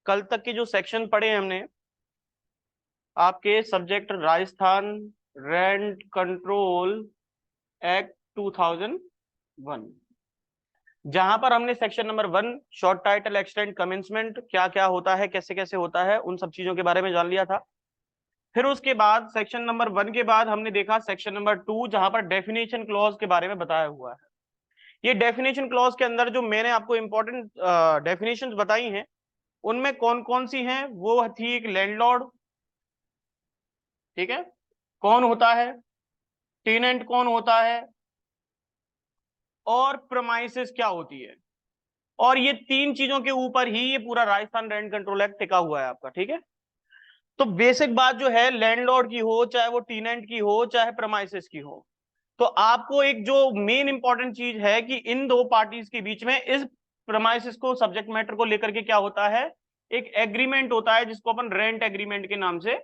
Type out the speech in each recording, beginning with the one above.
कल तक के जो सेक्शन पढ़े हैं हमने, आपके subject Rajasthan rent control act 2001, जहां पर हमने section number 1 short title extend commencement क्या क्या होता है, कैसे कैसे होता है, उन सब चीजों के बारे में जान लिया था। फिर उसके बाद सेक्शन नंबर 1 के बाद हमने देखा सेक्शन नंबर 2, जहां पर डेफिनेशन क्लॉज के बारे में बताया हुआ है। ये डेफिनेशन क्लॉज के अंदर जो मैंने आपको इंपॉर्टेंट डेफिनेशंस बताई हैं, उनमें कौन कौन सी हैं, वो थी एक लैंडलॉर्ड, ठीक है, कौन होता है, टेनेंट कौन होता है, और प्रमाइसेस क्या होती है। और ये तीन चीजों के ऊपर ही ये पूरा राजस्थान रेंट कंट्रोल एक्ट टिका हुआ है आपका, ठीक है। तो बेसिक बात जो है, लैंडलॉर्ड की हो, चाहे वो टीनेंट की हो, चाहे प्रमाइसेस की हो, तो आपको एक जो मेन इंपॉर्टेंट चीज है कि इन दो पार्टीज के बीच में इस प्रमाइसेस को, सब्जेक्ट मैटर को लेकर के क्या होता है, एक एग्रीमेंट होता है, जिसको अपन रेंट एग्रीमेंट के नाम से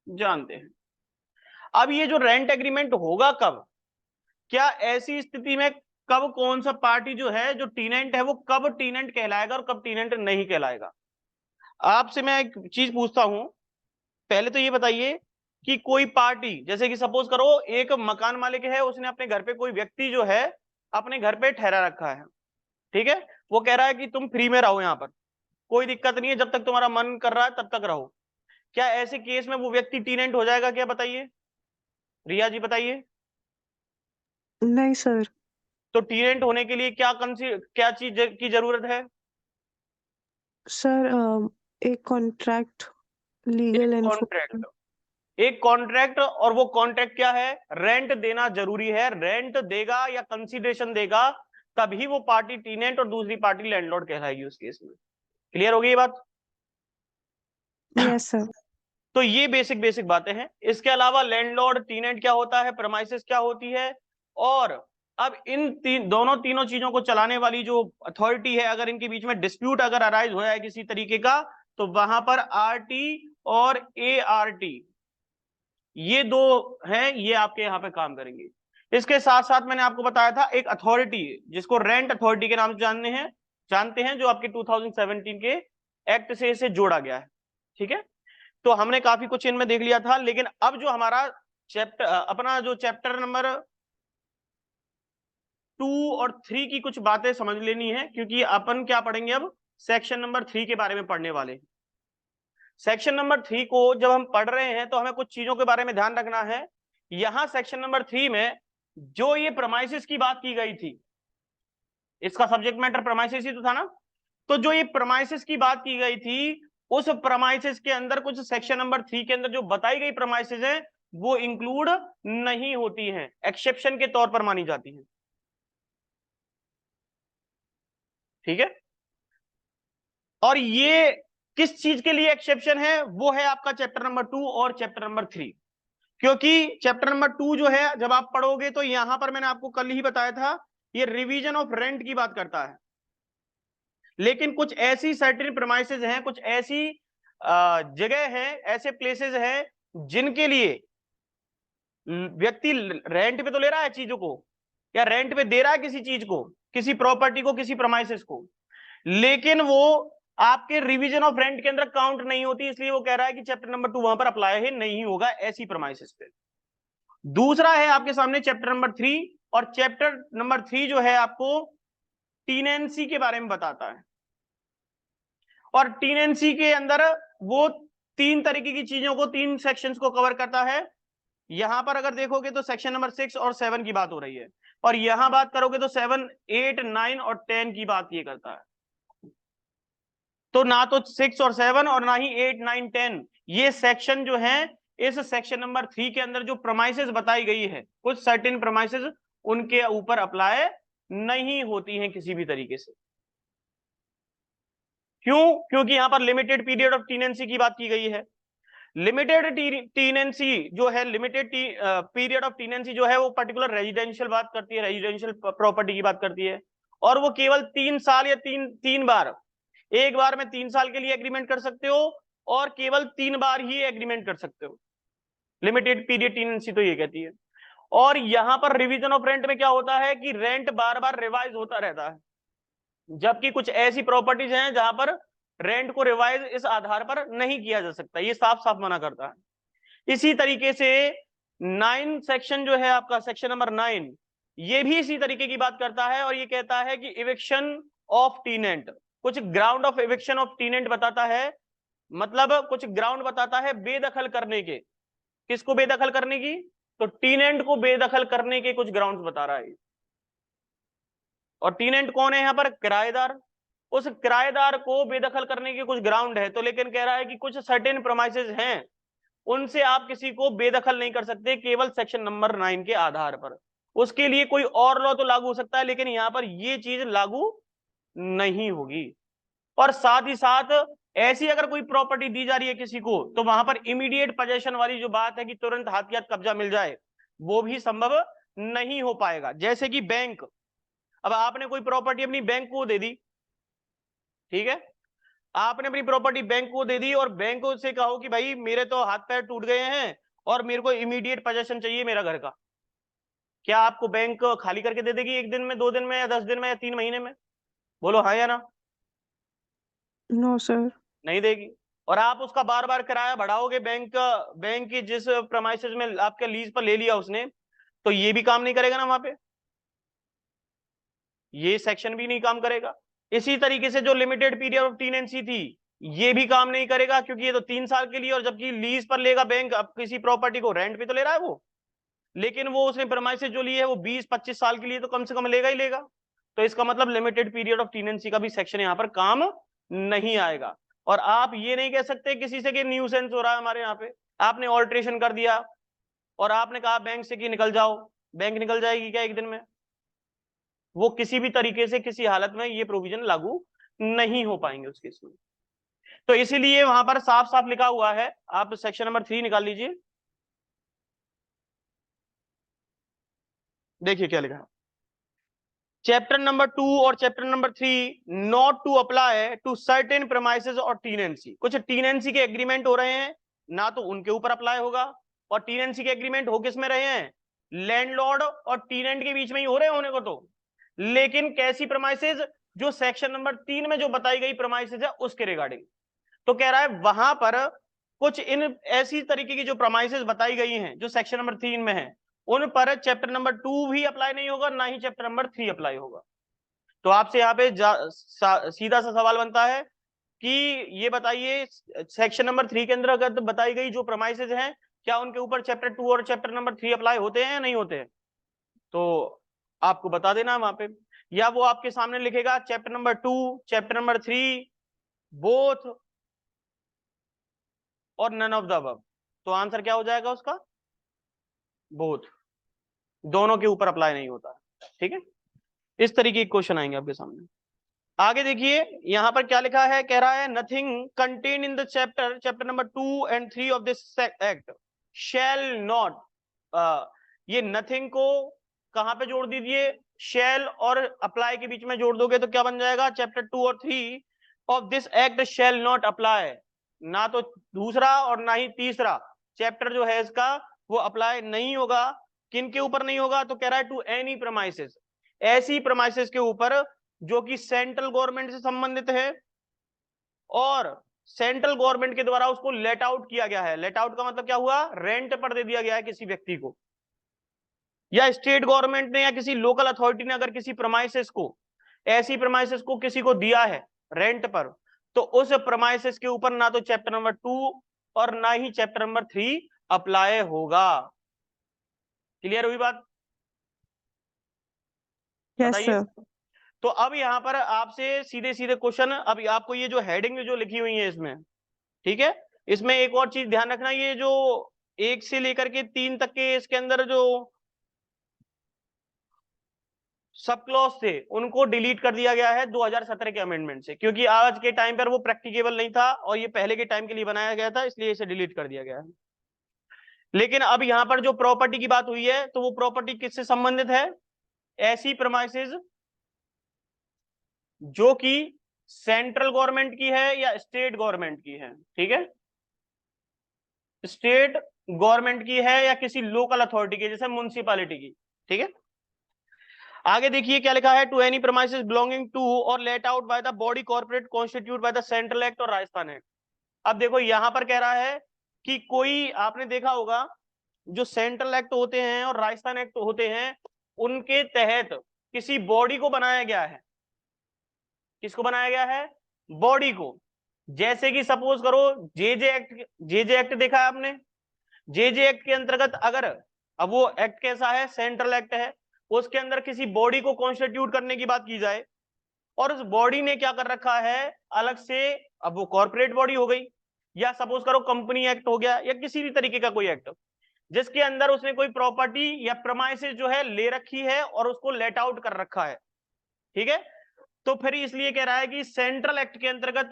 जानते हैं। अब ये जो रेंट एग्रीमेंट होगा कब, क्या ऐसी स्थिति में कब कौन सा पार्टी जो है, जो टीनेंट है, वो कब टीनेंट कहलाएगा और कब टीनेंट नहीं कहलाएगा। आपसे मैं एक चीज पूछता हूं, पहले तो ये बताइए कि कोई पार्टी, जैसे कि सपोज करो एक मकान मालिक है, उसने अपने घर पे कोई व्यक्ति जो है अपने घर पे ठहरा रखा है, ठीक है, वो कह रहा है कि तुम फ्री में रहो, यहाँ पर कोई दिक्कत नहीं है, जब तक तुम्हारा मन कर रहा है तब तक रहो। क्या ऐसे केस में वो व्यक्ति टीनेंट हो जाएगा क्या, बताइए, रिया जी बताइए। नहीं सर। तो टीनेंट होने के लिए क्या चीज की जरूरत है। सर एक कॉन्ट्रैक्ट, एक लीगल कॉन्ट्रैक्ट, एनफोर्समेंट। एक कॉन्ट्रैक्ट, और वो कॉन्ट्रैक्ट क्या है, रेंट देना जरूरी है। रेंट देगा या कंसीडरेशन देगा, तभी वो पार्टी टीनेंट और दूसरी पार्टी लैंडलॉर्ड कहलाएगी उस केस में। क्लियर हो गई ये बात। Yes sir. तो ये बेसिक बेसिक बातें हैं। इसके अलावा लैंडलॉर्ड टीनेंट क्या होता है, प्रेमाइसेस क्या होती है, और अब इन तीनों चीजों को चलाने वाली जो अथॉरिटी है, अगर इनके बीच में डिस्प्यूट अगर अराइज हो जाए किसी तरीके का, तो वहां पर आरटी और एआरटी, ये दो हैं, ये आपके यहाँ पे काम करेंगे। इसके साथ साथ मैंने आपको बताया था एक अथॉरिटी, जिसको रेंट अथॉरिटी के नाम से जानते हैं, जो आपके 2017 के एक्ट से इसे जोड़ा गया है, ठीक है। तो हमने काफी कुछ इनमें देख लिया था, लेकिन अब जो हमारा चैप्टर, अपना जो चैप्टर नंबर 2 और 3 की कुछ बातें समझ लेनी है, क्योंकि अपन क्या पढ़ेंगे अब, सेक्शन नंबर 3 के बारे में पढ़ने वाले हैं। सेक्शन नंबर 3 को जब हम पढ़ रहे हैं, तो हमें कुछ चीजों के बारे में ध्यान रखना है। यहां सेक्शन नंबर 3 में जो ये प्रमाइसिस की बात की गई थी, इसका सब्जेक्ट मैटर प्रमाइसिस ही तो था ना। तो जो ये प्रमाइसिस की बात की गई थी, उस प्रमाइसिस के अंदर कुछ सेक्शन नंबर 3 के अंदर जो बताई गई प्रमाइसिस है, वो इंक्लूड नहीं होती हैं, एक्सेप्शन के तौर पर मानी जाती हैं, ठीक है। और ये किस चीज के लिए एक्सेप्शन है, वो है आपका चैप्टर नंबर 2 और चैप्टर नंबर 3। क्योंकि चैप्टर नंबर 2 जो है, जब आप पढ़ोगे, तो यहां पर मैंने आपको कल ही बताया था, ये रिवीजन ऑफ रेंट की बात करता है। लेकिन कुछ ऐसी सर्टेन प्रेमाइसेस हैं, कुछ ऐसी जगह है, ऐसे प्लेसेस हैं जिनके लिए व्यक्ति रेंट पे तो ले रहा है चीजों को, या रेंट पे दे रहा है किसी चीज को, किसी प्रॉपर्टी को, किसी प्रेमाइसेस को, लेकिन वो आपके रिवीजन ऑफ रेंट के अंदर काउंट नहीं होती, इसलिए वो कह रहा है कि चैप्टर नंबर 2 वहां पर अप्लाई ही नहीं होगा ऐसी प्रेमाइसेस पे। दूसरा है आपके सामने चैप्टर नंबर 3, और चैप्टर नंबर 3 जो है आपको टीनेंसी के बारे में बताता है। और टीनेंसी के अंदर वो तीन तरीके की चीजों को, तीन सेक्शंस को कवर करता है। यहां पर अगर देखोगे तो सेक्शन नंबर 6 और 7 की बात हो रही है, और यहां बात करोगे तो 7, 8, 9 और 10 की बात ये करता है। तो ना तो 6 और 7 और ना ही 8, 9, 10 ये सेक्शन जो है, इस सेक्शन नंबर 3 के अंदर जो प्रमाइसेस बताई गई है, कुछ सर्टेन प्रमाइसेस उनके ऊपर अप्लाई नहीं होती हैं किसी भी तरीके से। क्यों? क्योंकि यहां पर लिमिटेड पीरियड ऑफ टीनेंसी की बात की गई है। लिमिटेड टीनेंसी जो है, लिमिटेड पीरियड ऑफ टीनेंसी जो है, वो पर्टिकुलर रेजिडेंशियल बात करती है, रेजिडेंशियल प्रॉपर्टी की बात करती है। और वो केवल 3 साल या तीन बार, एक बार में 3 साल के लिए एग्रीमेंट कर सकते हो, और केवल 3 बार ही एग्रीमेंट कर सकते हो। लिमिटेड पीरियड टीनेंसी तो ये कहती है। और यहां पर रिवीजन ऑफ रेंट में क्या होता है कि रेंट बार बार रिवाइज होता रहता है, जबकि कुछ ऐसी प्रॉपर्टीज हैं जहां पर रेंट को रिवाइज इस आधार पर नहीं किया जा सकता, ये साफ साफ मना करता है। इसी तरीके से 9 सेक्शन जो है आपका, सेक्शन नंबर 9, ये भी इसी तरीके की बात करता है और ये कहता है कि इविक्शन ऑफ टीनेंट, कुछ ग्राउंड ऑफ इविक्शन ऑफ टीनेंट बताता है, मतलब कुछ ग्राउंड बताता है बेदखल करने के। किसको बेदखल करने की? तो टीनेंट को बेदखल करने के कुछ ग्राउंड्स बता रहा है। और टीनेंट कौन है यहाँ पर? किराएदार। उस किराएदार को बेदखल करने के कुछ ग्राउंड है, तो लेकिन कह रहा है कि कुछ सर्टेन प्रोमाइसेस हैं, उनसे आप किसी को बेदखल नहीं कर सकते केवल सेक्शन नंबर 9 के आधार पर। उसके लिए कोई और लॉ तो लागू हो सकता है, लेकिन यहां पर ये चीज लागू नहीं होगी। और साथ ही साथ ऐसी अगर कोई प्रॉपर्टी दी जा रही है किसी को, तो वहां पर इमीडिएट पोजेशन वाली जो बात है कि तुरंत हाथ हाथ कब्जा मिल जाए, वो भी संभव नहीं हो पाएगा। जैसे कि बैंक, अब आपने कोई प्रॉपर्टी अपनी बैंक को दे दी, ठीक है, आपने अपनी प्रॉपर्टी बैंक को दे दी और बैंक से कहो कि भाई मेरे तो हाथ पैर टूट गए हैं और मेरे को इमीडिएट पोजेशन चाहिए मेरा घर का, क्या आपको बैंक खाली करके दे देगी 1 दिन में, 2 दिन में, या 10 दिन में, या 3 महीने में? बोलो हाँ या ना। No sir. नहीं देगी। और आप उसका बार बार किराया बढ़ाओगे, बैंक की जिस प्रेमाइसेस में आपके लीज पर ले लिया उसने, तो ये भी काम नहीं करेगा ना वहां पे, ये सेक्शन भी नहीं काम करेगा। इसी तरीके से जो लिमिटेड पीरियड ऑफ टीनेंसी थी, ये भी काम नहीं करेगा, क्योंकि ये तो 3 साल के लिए, और जबकि लीज पर लेगा बैंक, अब किसी प्रॉपर्टी को रेंट पे तो ले रहा है वो, लेकिन वो उसने प्रेमाइसेस जो ली है वो 20-25 साल के लिए तो कम से कम लेगा ही लेगा। तो इसका मतलब लिमिटेड पीरियड ऑफ टीनेंसी का भी सेक्शन यहाँ पर काम नहीं आएगा। और आप ये नहीं कह सकते किसी से कि न्यूसेंस हो रहा है हमारे यहाँ पे, आपने ऑल्ट्रेशन कर दिया और आपने कहा बैंक से कि निकल जाओ, बैंक निकल जाएगी क्या 1 दिन में? वो किसी भी तरीके से किसी हालत में ये प्रोविजन लागू नहीं हो पाएंगे उस केस में। तो इसीलिए वहां पर साफ साफ लिखा हुआ है, आप सेक्शन नंबर 3 निकाल लीजिए, देखिए क्या लिखा है। चैप्टर नंबर 2 और chapter number 3 not to apply to certain premises और टीनेंसी। कुछ टीनेंसी के एग्रीमेंट हो रहे हैं, ना तो उनके ऊपर अप्लाई होगा। और टीनेंसी के एग्रीमेंट हो किस में रहे हैं? लैंडलॉर्ड और टीनेंट के बीच में ही हो रहे होने को तो। लेकिन कैसी प्रेमाइसेस? जो सेक्शन नंबर 3 में जो बताई गई प्रेमाइसेस है उसके रिगार्डिंग। तो कह रहा है वहां पर कुछ इन ऐसी तरीके की जो प्रेमाइसेस बताई गई हैं जो सेक्शन नंबर 3 में है, उन पर चैप्टर नंबर 2 भी अप्लाई नहीं होगा, ना ही चैप्टर नंबर 3 अप्लाई होगा। तो आपसे यहाँ पे सीधा सा सवाल बनता है कि ये बताइए सेक्शन नंबर 3 के अंदर अगर बताई गई जो प्रेमाइसेस हैं, क्या उनके ऊपर चैप्टर 2 और चैप्टर नंबर 3 अप्लाई होते हैं या नहीं होते हैं? तो आपको बता देना वहां पे, या वो आपके सामने लिखेगा chapter number 2, chapter number 3 both और नन ऑफ द अबव। तो आंसर क्या हो जाएगा उसका? बोथ, दोनों के ऊपर अप्लाई नहीं होता। ठीक है, इस तरीके के क्वेश्चन आएंगे आपके सामने। आगे देखिए यहां पर क्या लिखा है, कह रहा है nothing contain in the chapter number 2 and 3 of this act shall not, ये नथिंग को कहां पे जोड़ दीजिए? शैल और अप्लाई के बीच में जोड़ दोगे तो क्या बन जाएगा? चैप्टर 2 और 3 of this act shall not apply. ना तो दूसरा और ना ही तीसरा चैप्टर जो है इसका वो अप्लाई नहीं होगा। किन के ऊपर नहीं होगा? तो कह रहा है टू एनी प्रेमाइसेस, ऐसी प्रेमाइसेस के ऊपर जो कि सेंट्रल गवर्नमेंट से संबंधित है और सेंट्रल गवर्नमेंट के द्वारा उसको लेट आउट किया गया है। लेट आउट का मतलब क्या हुआ? रेंट पर दे दिया गया है किसी व्यक्ति को, या स्टेट गवर्नमेंट ने या किसी लोकल अथॉरिटी ने अगर किसी प्रेमाइसेस को, ऐसी प्रेमाइसेस को किसी को दिया है रेंट पर, तो उस प्रेमाइसेस के ऊपर ना तो चैप्टर नंबर 2 और ना ही चैप्टर नंबर 3 अप्लाई होगा। क्लियर हुई बात? यस बताइए। सर। तो अब यहां पर आपसे सीधे सीधे क्वेश्चन, अब आपको ये जो हेडिंग जो लिखी हुई है इसमें, ठीक है, इसमें एक और चीज ध्यान रखना, ये जो 1 से लेकर के 3 तक के इसके अंदर जो सब क्लॉज थे उनको डिलीट कर दिया गया है 2017 के अमेंडमेंट से, क्योंकि आज के टाइम पर वो प्रैक्टिकेबल नहीं था और ये पहले के टाइम के लिए बनाया गया था, इसलिए इसे डिलीट कर दिया गया है। लेकिन अब यहां पर जो प्रॉपर्टी की बात हुई है, तो वो प्रॉपर्टी किससे संबंधित है? ऐसी प्रेमाइसेस जो कि सेंट्रल गवर्नमेंट की है या स्टेट गवर्नमेंट की है। ठीक है, स्टेट गवर्नमेंट की है या किसी लोकल अथॉरिटी की, जैसे म्युनिसिपैलिटी की। ठीक है, आगे देखिए क्या लिखा है, to any premises belonging to or let out by the body corporate constitute by the central act और राजस्थान एक्ट। अब देखो यहां पर कह रहा है कि कोई, आपने देखा होगा जो सेंट्रल एक्ट होते हैं और राजस्थान एक्ट होते हैं, उनके तहत किसी बॉडी को बनाया गया है। किसको बनाया गया है? बॉडी को। जैसे कि सपोज करो जे एक्ट देखा है आपने? जे एक्ट के अंतर्गत अगर, अब वो एक्ट कैसा है? सेंट्रल एक्ट है। उसके अंदर किसी बॉडी को कॉन्स्टिट्यूट करने की बात की जाए और उस बॉडी ने क्या कर रखा है अलग से, अब वो कॉर्पोरेट बॉडी हो गई या सपोज करो कंपनी एक्ट हो गया या किसी भी तरीके का कोई एक्ट, जिसके अंदर उसने कोई प्रॉपर्टी या प्रमाइसेस जो है ले रखी है और उसको लेट आउट कर रखा है, ठीक है? तो फिर इसलिए कह रहा है कि सेंट्रल एक्ट के अंतर्गत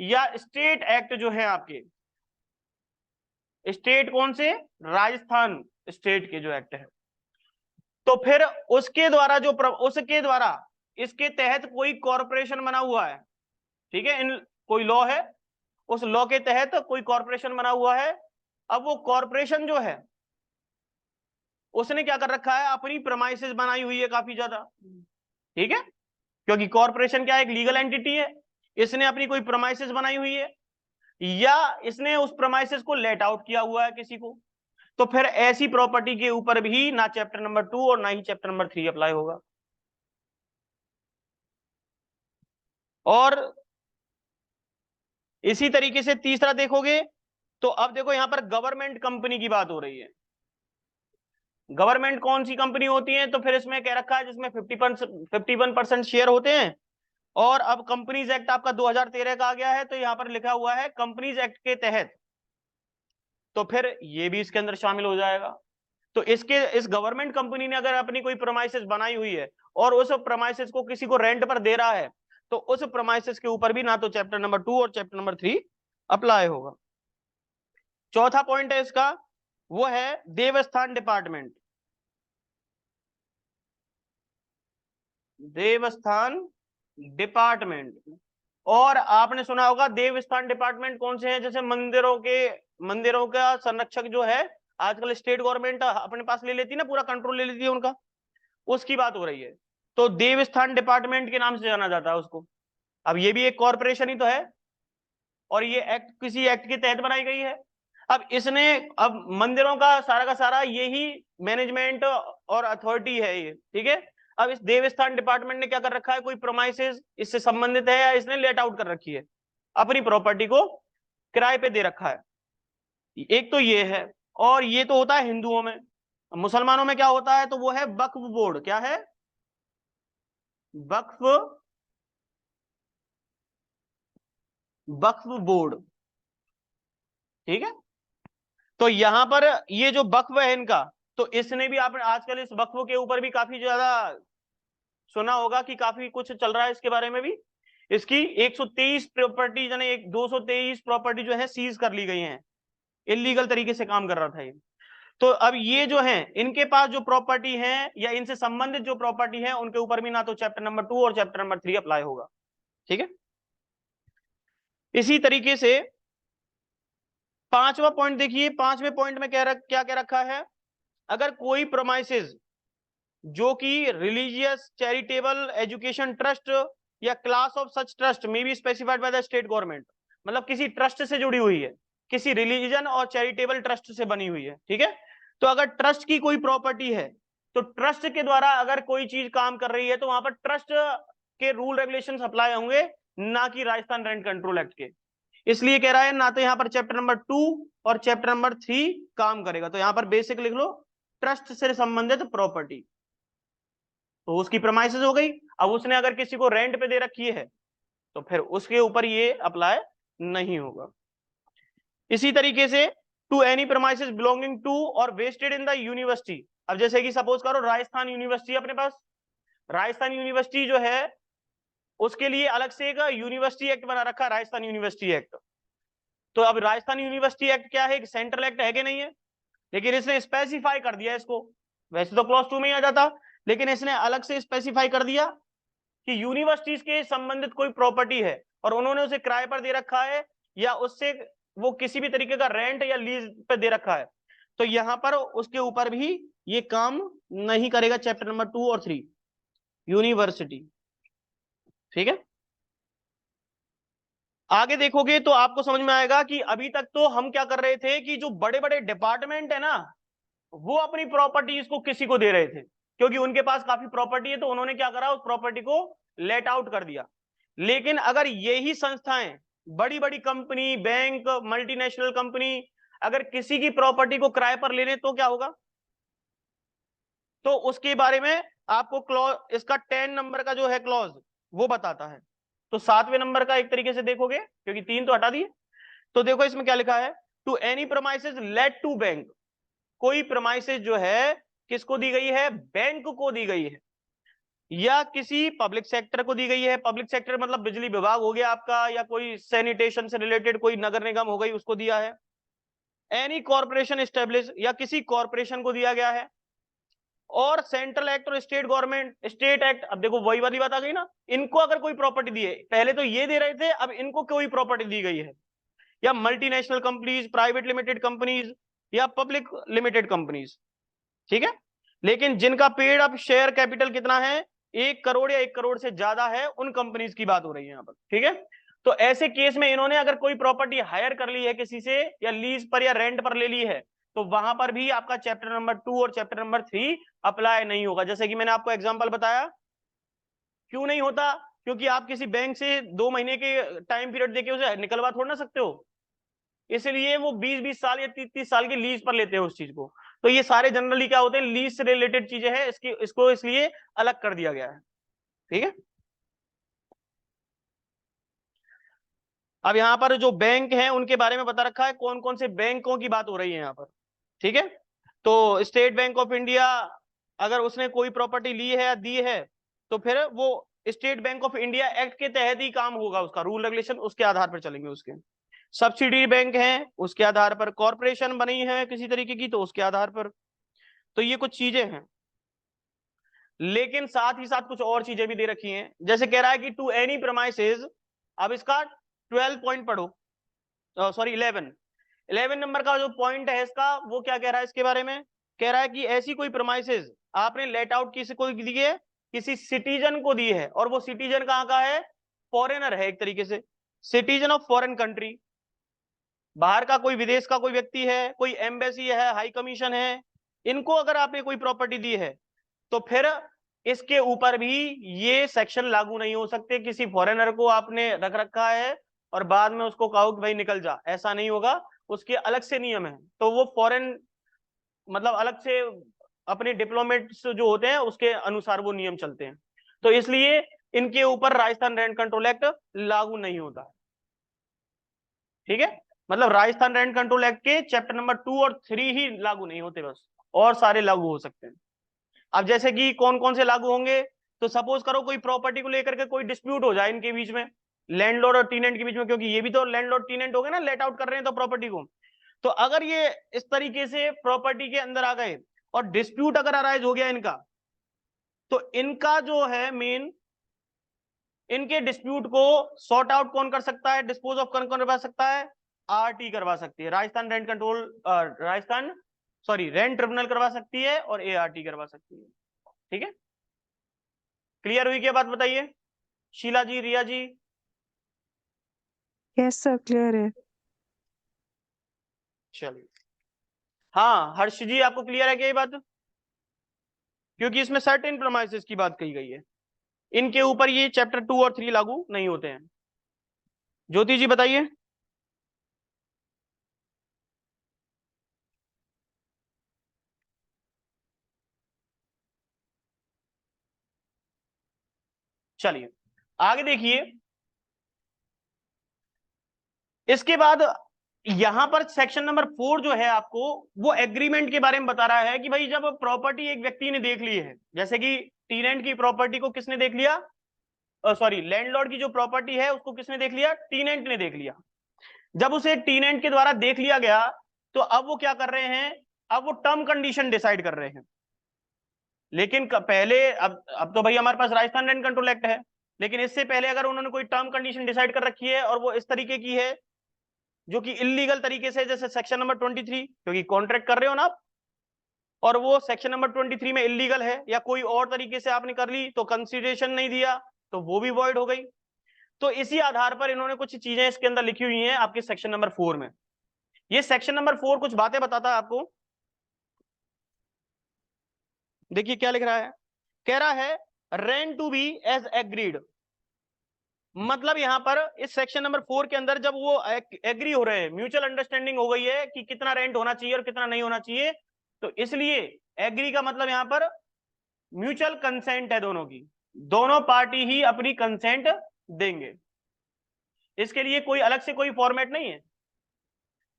या स्टेट एक्ट जो है आपके, स्टेट कौन से? राजस्थान स्टेट के जो एक्ट है, तो फिर उसके द्वारा उसके द्वारा इसके तहत कोई कॉरपोरेशन बना हुआ है, ठीक है? इन कोई लॉ है, उस लॉ के तहत कोई कॉरपोरेशन बना हुआ है। अब वो कॉरपोरेशन जो है उसने क्या कर रखा है, अपनी प्रमाइसेस बनाई हुई है काफी ज्यादा, ठीक है? क्योंकि कॉरपोरेशन क्या है? एक लीगल एंटिटी है। इसने अपनी कोई प्रमाइसेस बनाई हुई है या इसने उस प्रमाइसेस को लेट आउट किया हुआ है किसी को, तो फिर ऐसी प्रॉपर्टी के ऊपर भी ना चैप्टर नंबर 2 और ना ही चैप्टर नंबर 3 अप्लाई होगा। और इसी तरीके से तीसरा देखोगे तो अब देखो यहां पर गवर्नमेंट कंपनी की बात हो रही है। गवर्नमेंट कौन सी कंपनी होती है? तो फिर इसमें कह रखा है जिसमें 51% शेयर होते हैं। और अब कंपनीज एक्ट आपका 2013 का आ गया है, तो यहां पर लिखा हुआ है कंपनीज एक्ट के तहत, तो फिर ये भी इसके अंदर शामिल हो जाएगा। तो इस गवर्नमेंट कंपनी ने अगर अपनी कोई प्रोमाइसेस बनाई हुई है और उस प्रोमाइसेस को किसी को रेंट पर दे रहा है, तो उस प्रोमाइसेस के ऊपर भी ना तो चैप्टर नंबर 2 और चैप्टर नंबर 3 अप्लाई होगा। चौथा पॉइंट है इसका, वो है देवस्थान डिपार्टमेंट। देवस्थान डिपार्टमेंट, और आपने सुना होगा देवस्थान डिपार्टमेंट कौन से हैं? जैसे मंदिरों का संरक्षक जो है, आजकल स्टेट गवर्नमेंट अपने पास ले लेती है ना, पूरा कंट्रोल ले लेती है उनका, उसकी बात हो रही है। तो देवस्थान डिपार्टमेंट के नाम से जाना जाता है उसको। अब ये भी एक कॉरपोरेशन ही तो है और ये एक्ट किसी एक्ट के तहत बनाई गई है। अब इसने, अब मंदिरों का सारा यही मैनेजमेंट और अथॉरिटी है ये, ठीक है? अब इस देवस्थान डिपार्टमेंट ने क्या कर रखा है, कोई प्रोमाइसेस इससे संबंधित है या इसने लेट आउट कर रखी है, अपनी प्रॉपर्टी को किराए पे दे रखा है। एक तो ये है, और ये तो होता है हिंदुओं में। मुसलमानों में क्या होता है? तो वो है वक्फ बोर्ड। क्या है? वक्फ वक्फ बोर्ड, ठीक है? तो यहां पर ये जो वक्फ है इनका, तो इसने भी, आपने आजकल इस वक्फ के ऊपर भी काफी ज्यादा सुना होगा कि काफी कुछ चल रहा है इसके बारे में भी। इसकी 123 प्रॉपर्टी यानी 223 प्रॉपर्टी जो है सीज कर ली गई हैं, इलीगल तरीके से काम कर रहा था ये। तो अब ये जो है इनके पास जो प्रॉपर्टी है या इनसे संबंधित जो प्रॉपर्टी है, उनके ऊपर भी ना तो चैप्टर नंबर 2 और चैप्टर नंबर 3 अप्लाई होगा, ठीक है? इसी तरीके से पांचवा पॉइंट देखिए, पांचवें पॉइंट में क्या कह रखा है, अगर कोई प्रोमाइसेस जो कि रिलीजियस चैरिटेबल एजुकेशन ट्रस्ट या क्लास ऑफ सच ट्रस्ट में be specified by the state government, मतलब किसी ट्रस्ट से जुड़ी हुई है, किसी रिलीजन और चैरिटेबल ट्रस्ट से बनी हुई है, ठीक है? तो अगर ट्रस्ट की कोई प्रॉपर्टी है, तो ट्रस्ट के द्वारा अगर कोई चीज काम कर रही है, तो वहां पर ट्रस्ट के रूल रेगुलेशंस अप्लाई होंगे, ना कि राजस्थान रेंट कंट्रोल एक्ट के। इसलिए कह रहा है ना तो यहां पर चैप्टर नंबर 2 और चैप्टर नंबर 3 काम करेगा। तो यहां पर बेसिक लिख लो, ट्रस्ट से संबंधित प्रॉपर्टी, तो उसकी प्रमाइसेस हो गई। अब उसने अगर किसी को रेंट पे दे रखी है, तो फिर उसके ऊपर ये अप्लाई नहीं होगा। इसी तरीके से to any premises belonging to और वेस्टेड इन द यूनिवर्सिटी। अब जैसे कि सपोज करो राजस्थान यूनिवर्सिटी अपने पास, राजस्थान यूनिवर्सिटी जो है उसके लिए अलग से एक यूनिवर्सिटी एक्ट बना रखा है, राजस्थान यूनिवर्सिटी एक्ट। तो अब राजस्थान यूनिवर्सिटी एक्ट क्या है? सेंट्रल एक्ट है कि नहीं है? लेकिन इसने स्पेसिफाई कर दिया इसको, वैसे तो क्लॉज 2 में ही आ जाता, लेकिन इसने अलग से स्पेसिफाई कर दिया कि यूनिवर्सिटीज के संबंधित कोई प्रॉपर्टी है और उन्होंने उसे किराए पर दे रखा है या उससे वो किसी भी तरीके का रेंट या लीज पे दे रखा है, तो यहां पर उसके ऊपर भी ये काम नहीं करेगा चैप्टर नंबर 2 और 3। यूनिवर्सिटी। ठीक है, आगे देखोगे तो आपको समझ में आएगा कि अभी तक तो हम क्या कर रहे थे कि जो बड़े बड़े डिपार्टमेंट है ना, वो अपनी प्रॉपर्टीज को किसी को दे रहे थे, क्योंकि उनके पास काफी प्रॉपर्टी है, तो उन्होंने क्या करा, उस प्रॉपर्टी को लेट आउट कर दिया। लेकिन अगर यही संस्थाएं, बड़ी बड़ी कंपनी, बैंक, मल्टीनेशनल कंपनी, अगर किसी की प्रॉपर्टी को किराए पर ले लें तो क्या होगा? तो उसके बारे में आपको क्लॉज, इसका 10 नंबर का जो है क्लॉज, वो बताता है। तो 7वें नंबर का एक तरीके से देखोगे, क्योंकि 3 तो हटा दिए, तो देखो इसमें क्या लिखा है, to any promises let to bank. कोई प्रोमाइसेस जो है किसको दी गई है? बैंक को दी गई है, या किसी पब्लिक सेक्टर को दी गई है। पब्लिक सेक्टर मतलब बिजली विभाग हो गया आपका, या कोई सैनिटेशन से रिलेटेड कोई नगर निगम हो गई, उसको दिया है। एनी कॉर्पोरेशन एस्टेब्लिश, या किसी कॉर्पोरेशन को दिया गया है। और सेंट्रल एक्ट और स्टेट गवर्नमेंट, स्टेट एक्ट, अब देखो वही वाली बात आ गई ना, इनको अगर कोई प्रॉपर्टी दी है, पहले तो ये दे रहे थे, अब इनको कोई प्रॉपर्टी दी गई है, या multinational companies, private limited companies, या पब्लिक लिमिटेड कंपनीज। ठीक है, लेकिन जिनका पेड अप शेयर कैपिटल कितना है, 1 करोड़ या 1 करोड़ से ज्यादा है, उन कंपनीज की बात हो रही है यहाँ पर। ठीक है, तो ऐसे केस में इन्होंने अगर कोई प्रॉपर्टी हायर कर ली है किसी से, या लीज पर या रेंट पर ले ली है, तो वहां पर भी आपका चैप्टर नंबर 2 और चैप्टर नंबर 3 अप्लाई नहीं होगा। जैसे कि मैंने आपको एग्जांपल बताया, क्यों नहीं होता? क्योंकि आप किसी बैंक से 2 महीने के टाइम पीरियड देके उसे निकलवा थोड़ा ना सकते हो, इसलिए वो 20-20 साल या 30-30 साल की लीज पर लेते हैं उस चीज को। तो ये सारे जनरली क्या होते हैं, लीज से रिलेटेड चीजें हैं, इसको इसलिए अलग कर दिया गया है। ठीक है, अब यहाँ पर जो बैंक हैं उनके बारे में बता रखा है, कौन कौन से बैंकों की बात हो रही है यहाँ पर। ठीक है, तो स्टेट बैंक ऑफ इंडिया, अगर उसने कोई प्रॉपर्टी ली है या दी है, तो फिर वो state bank of India act के तहत ही काम होगा, उसका रूल रेगुलेशन उसके आधार पर चलेंगे उसके। सब्सिडी बैंक हैं उसके आधार पर, कॉर्पोरेशन बनी है किसी तरीके की तो उसके आधार पर। तो ये कुछ चीजें हैं, लेकिन साथ ही साथ कुछ और चीजें भी दे रखी हैं। जैसे कह रहा है कि टू एनी प्रमाइसेस, अब इसका 12 पॉइंट पढ़ो, सॉरी 11 नंबर का जो पॉइंट है इसका, वो क्या कह रहा है इसके बारे में? कह रहा है कि ऐसी कोई प्रमाइसेस आपने लेट आउट किसी को दी है, किसी सिटीजन को दी है, और वो सिटीजन कहाँ का है? फॉरेनर है एक तरीके से, सिटीजन ऑफ फॉरेन कंट्री, बाहर का कोई, विदेश का कोई व्यक्ति है, कोई एम्बेसी है, हाई कमीशन है, इनको अगर आपने कोई प्रॉपर्टी दी है, तो फिर इसके ऊपर भी ये सेक्शन लागू नहीं हो सकते। किसी फॉरेनर को आपने रख रखा है और बाद में उसको कहो कि भाई निकल जा, ऐसा नहीं होगा, उसके अलग से नियम है। तो वो फॉरेन मतलब अलग से अपने डिप्लोमेट्स जो होते हैं उसके अनुसार वो नियम चलते हैं, तो इसलिए इनके ऊपर राजस्थान रेंट कंट्रोल एक्ट लागू नहीं होता है। ठीक है, मतलब राजस्थान रेंट कंट्रोल एक्ट के चैप्टर नंबर 2 और 3 ही लागू नहीं होते बस, और सारे लागू हो सकते हैं। अब जैसे कि कौन कौन से लागू होंगे, तो सपोज करो कोई प्रॉपर्टी को लेकर के कोई डिस्प्यूट हो जाए इनके बीच में, लैंडलॉर्ड और टीनेंट के बीच में, क्योंकि ये भी तो लैंडलॉर्ड टीनेंट हो गए ना, लेट आउट कर रहे हैं तो प्रॉपर्टी को। तो अगर ये इस तरीके से प्रॉपर्टी के अंदर आ गए और डिस्प्यूट अगर अराइज हो गया इनका, तो इनका जो है मेन, इनके डिस्प्यूट को सॉर्ट आउट कौन कर सकता है, डिस्पोज ऑफ कौन करवा सकता है? आरटी करवा सकती है, Rajasthan rent control, Rajasthan sorry rent tribunal करवा सकती है, और एआरटी करवा सकती है। ठीक है, क्लियर हुई क्या बात? बताइए शीला जी, रिया जी। यस सर, क्लियर है। चलिए, हाँ हर्ष जी, आपको क्लियर है क्या ये बात? क्योंकि इसमें सर्टेन प्रोमाइसेस की बात कही गई है, इनके ऊपर ये चैप्टर 2 और 3 लागू नहीं होते हैं। ज्योति जी बताइए। चलिए आगे देखिए, इसके बाद यहां पर सेक्शन नंबर 4 जो है आपको, वो एग्रीमेंट के बारे में बता रहा है कि भाई जब प्रॉपर्टी एक व्यक्ति ने देख ली है, जैसे कि टीनेंट की प्रॉपर्टी को किसने देख लिया, सॉरी लैंडलॉर्ड की जो प्रॉपर्टी है उसको किसने देख लिया? टीनेंट ने देख लिया। जब उसे टीनेंट के द्वारा देख लिया गया, तो अब वो क्या कर रहे हैं, अब वो टर्म कंडीशन डिसाइड कर रहे हैं। लेकिन पहले, अब तो भाई हमारे पास राजस्थान रेंट कंट्रोल एक्ट है, लेकिन इससे पहले अगर उन्होंने कोई टर्म कंडीशन डिसाइड कर रखी है और वो इस तरीके की है जो कि इलीगल तरीके से, जैसे सेक्शन नंबर 23, क्योंकि कॉन्ट्रैक्ट कर रहे हो ना आप, और वो सेक्शन नंबर 23 में इलीगल है या कोई और तरीके से आपने कर ली तो कंसिडरेशन नहीं दिया तो वो भी वॉइड हो गई। तो इसी आधार पर इन्होंने कुछ चीजें इसके अंदर लिखी हुई हैं आपके सेक्शन नंबर 4 में। ये सेक्शन नंबर 4 कुछ बातें बताता है आपको। देखिए क्या लिख रहा है, कह रहा है rent to be as agreed. मतलब यहां पर इस सेक्शन नंबर 4 के अंदर जब वो एग्री हो रहे हैं, म्यूचुअल अंडरस्टैंडिंग हो गई है कि कितना रेंट होना चाहिए और कितना नहीं होना चाहिए, तो इसलिए एग्री का मतलब यहां पर म्यूचुअल कंसेंट है दोनों की, दोनों पार्टी ही अपनी कंसेंट देंगे। इसके लिए कोई अलग से कोई फॉर्मेट नहीं है।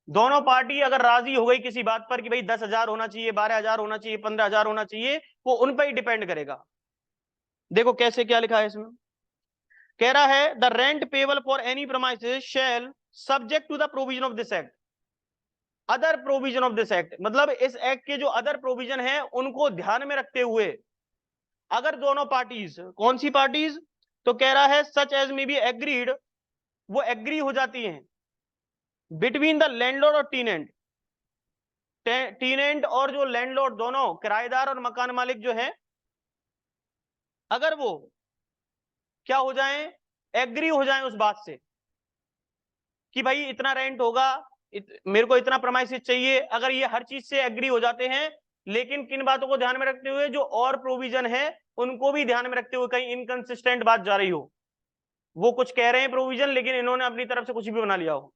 दोनों पार्टी अगर राजी हो गई किसी बात पर कि भाई 10,000 होना चाहिए, 12,000 होना चाहिए, 15,000 होना चाहिए, वो उन पर ही डिपेंड करेगा। देखो कैसे क्या लिखा है इसमें, कह रहा है the rent payable for any premises shall subject to the provision of this act. Other provision of this act मतलब इस एक्ट के जो अदर प्रोविजन है उनको ध्यान में रखते हुए अगर दोनों पार्टीज, कौन सी पार्टीज, तो कह रहा है such as may be agreed, वो एग्री हो जाती हैं बिटवीन द लैंडलॉर्ड और टीनेंट, टीनेंट और जो लैंडलॉर्ड दोनों किराएदार और मकान मालिक जो है, अगर वो क्या हो जाएं, एग्री हो जाएं उस बात से कि भाई इतना रेंट होगा, मेरे को इतना प्रमाइसिस चाहिए, अगर ये हर चीज से एग्री हो जाते हैं, लेकिन किन बातों को ध्यान में रखते हुए, जो और प्रोविजन है उनको भी ध्यान में रखते हुए, कहीं इनकंसिस्टेंट बात जा रही हो, वो कुछ कह रहे हैं प्रोविजन लेकिन इन्होंने अपनी तरफ से कुछ भी बना लिया हो,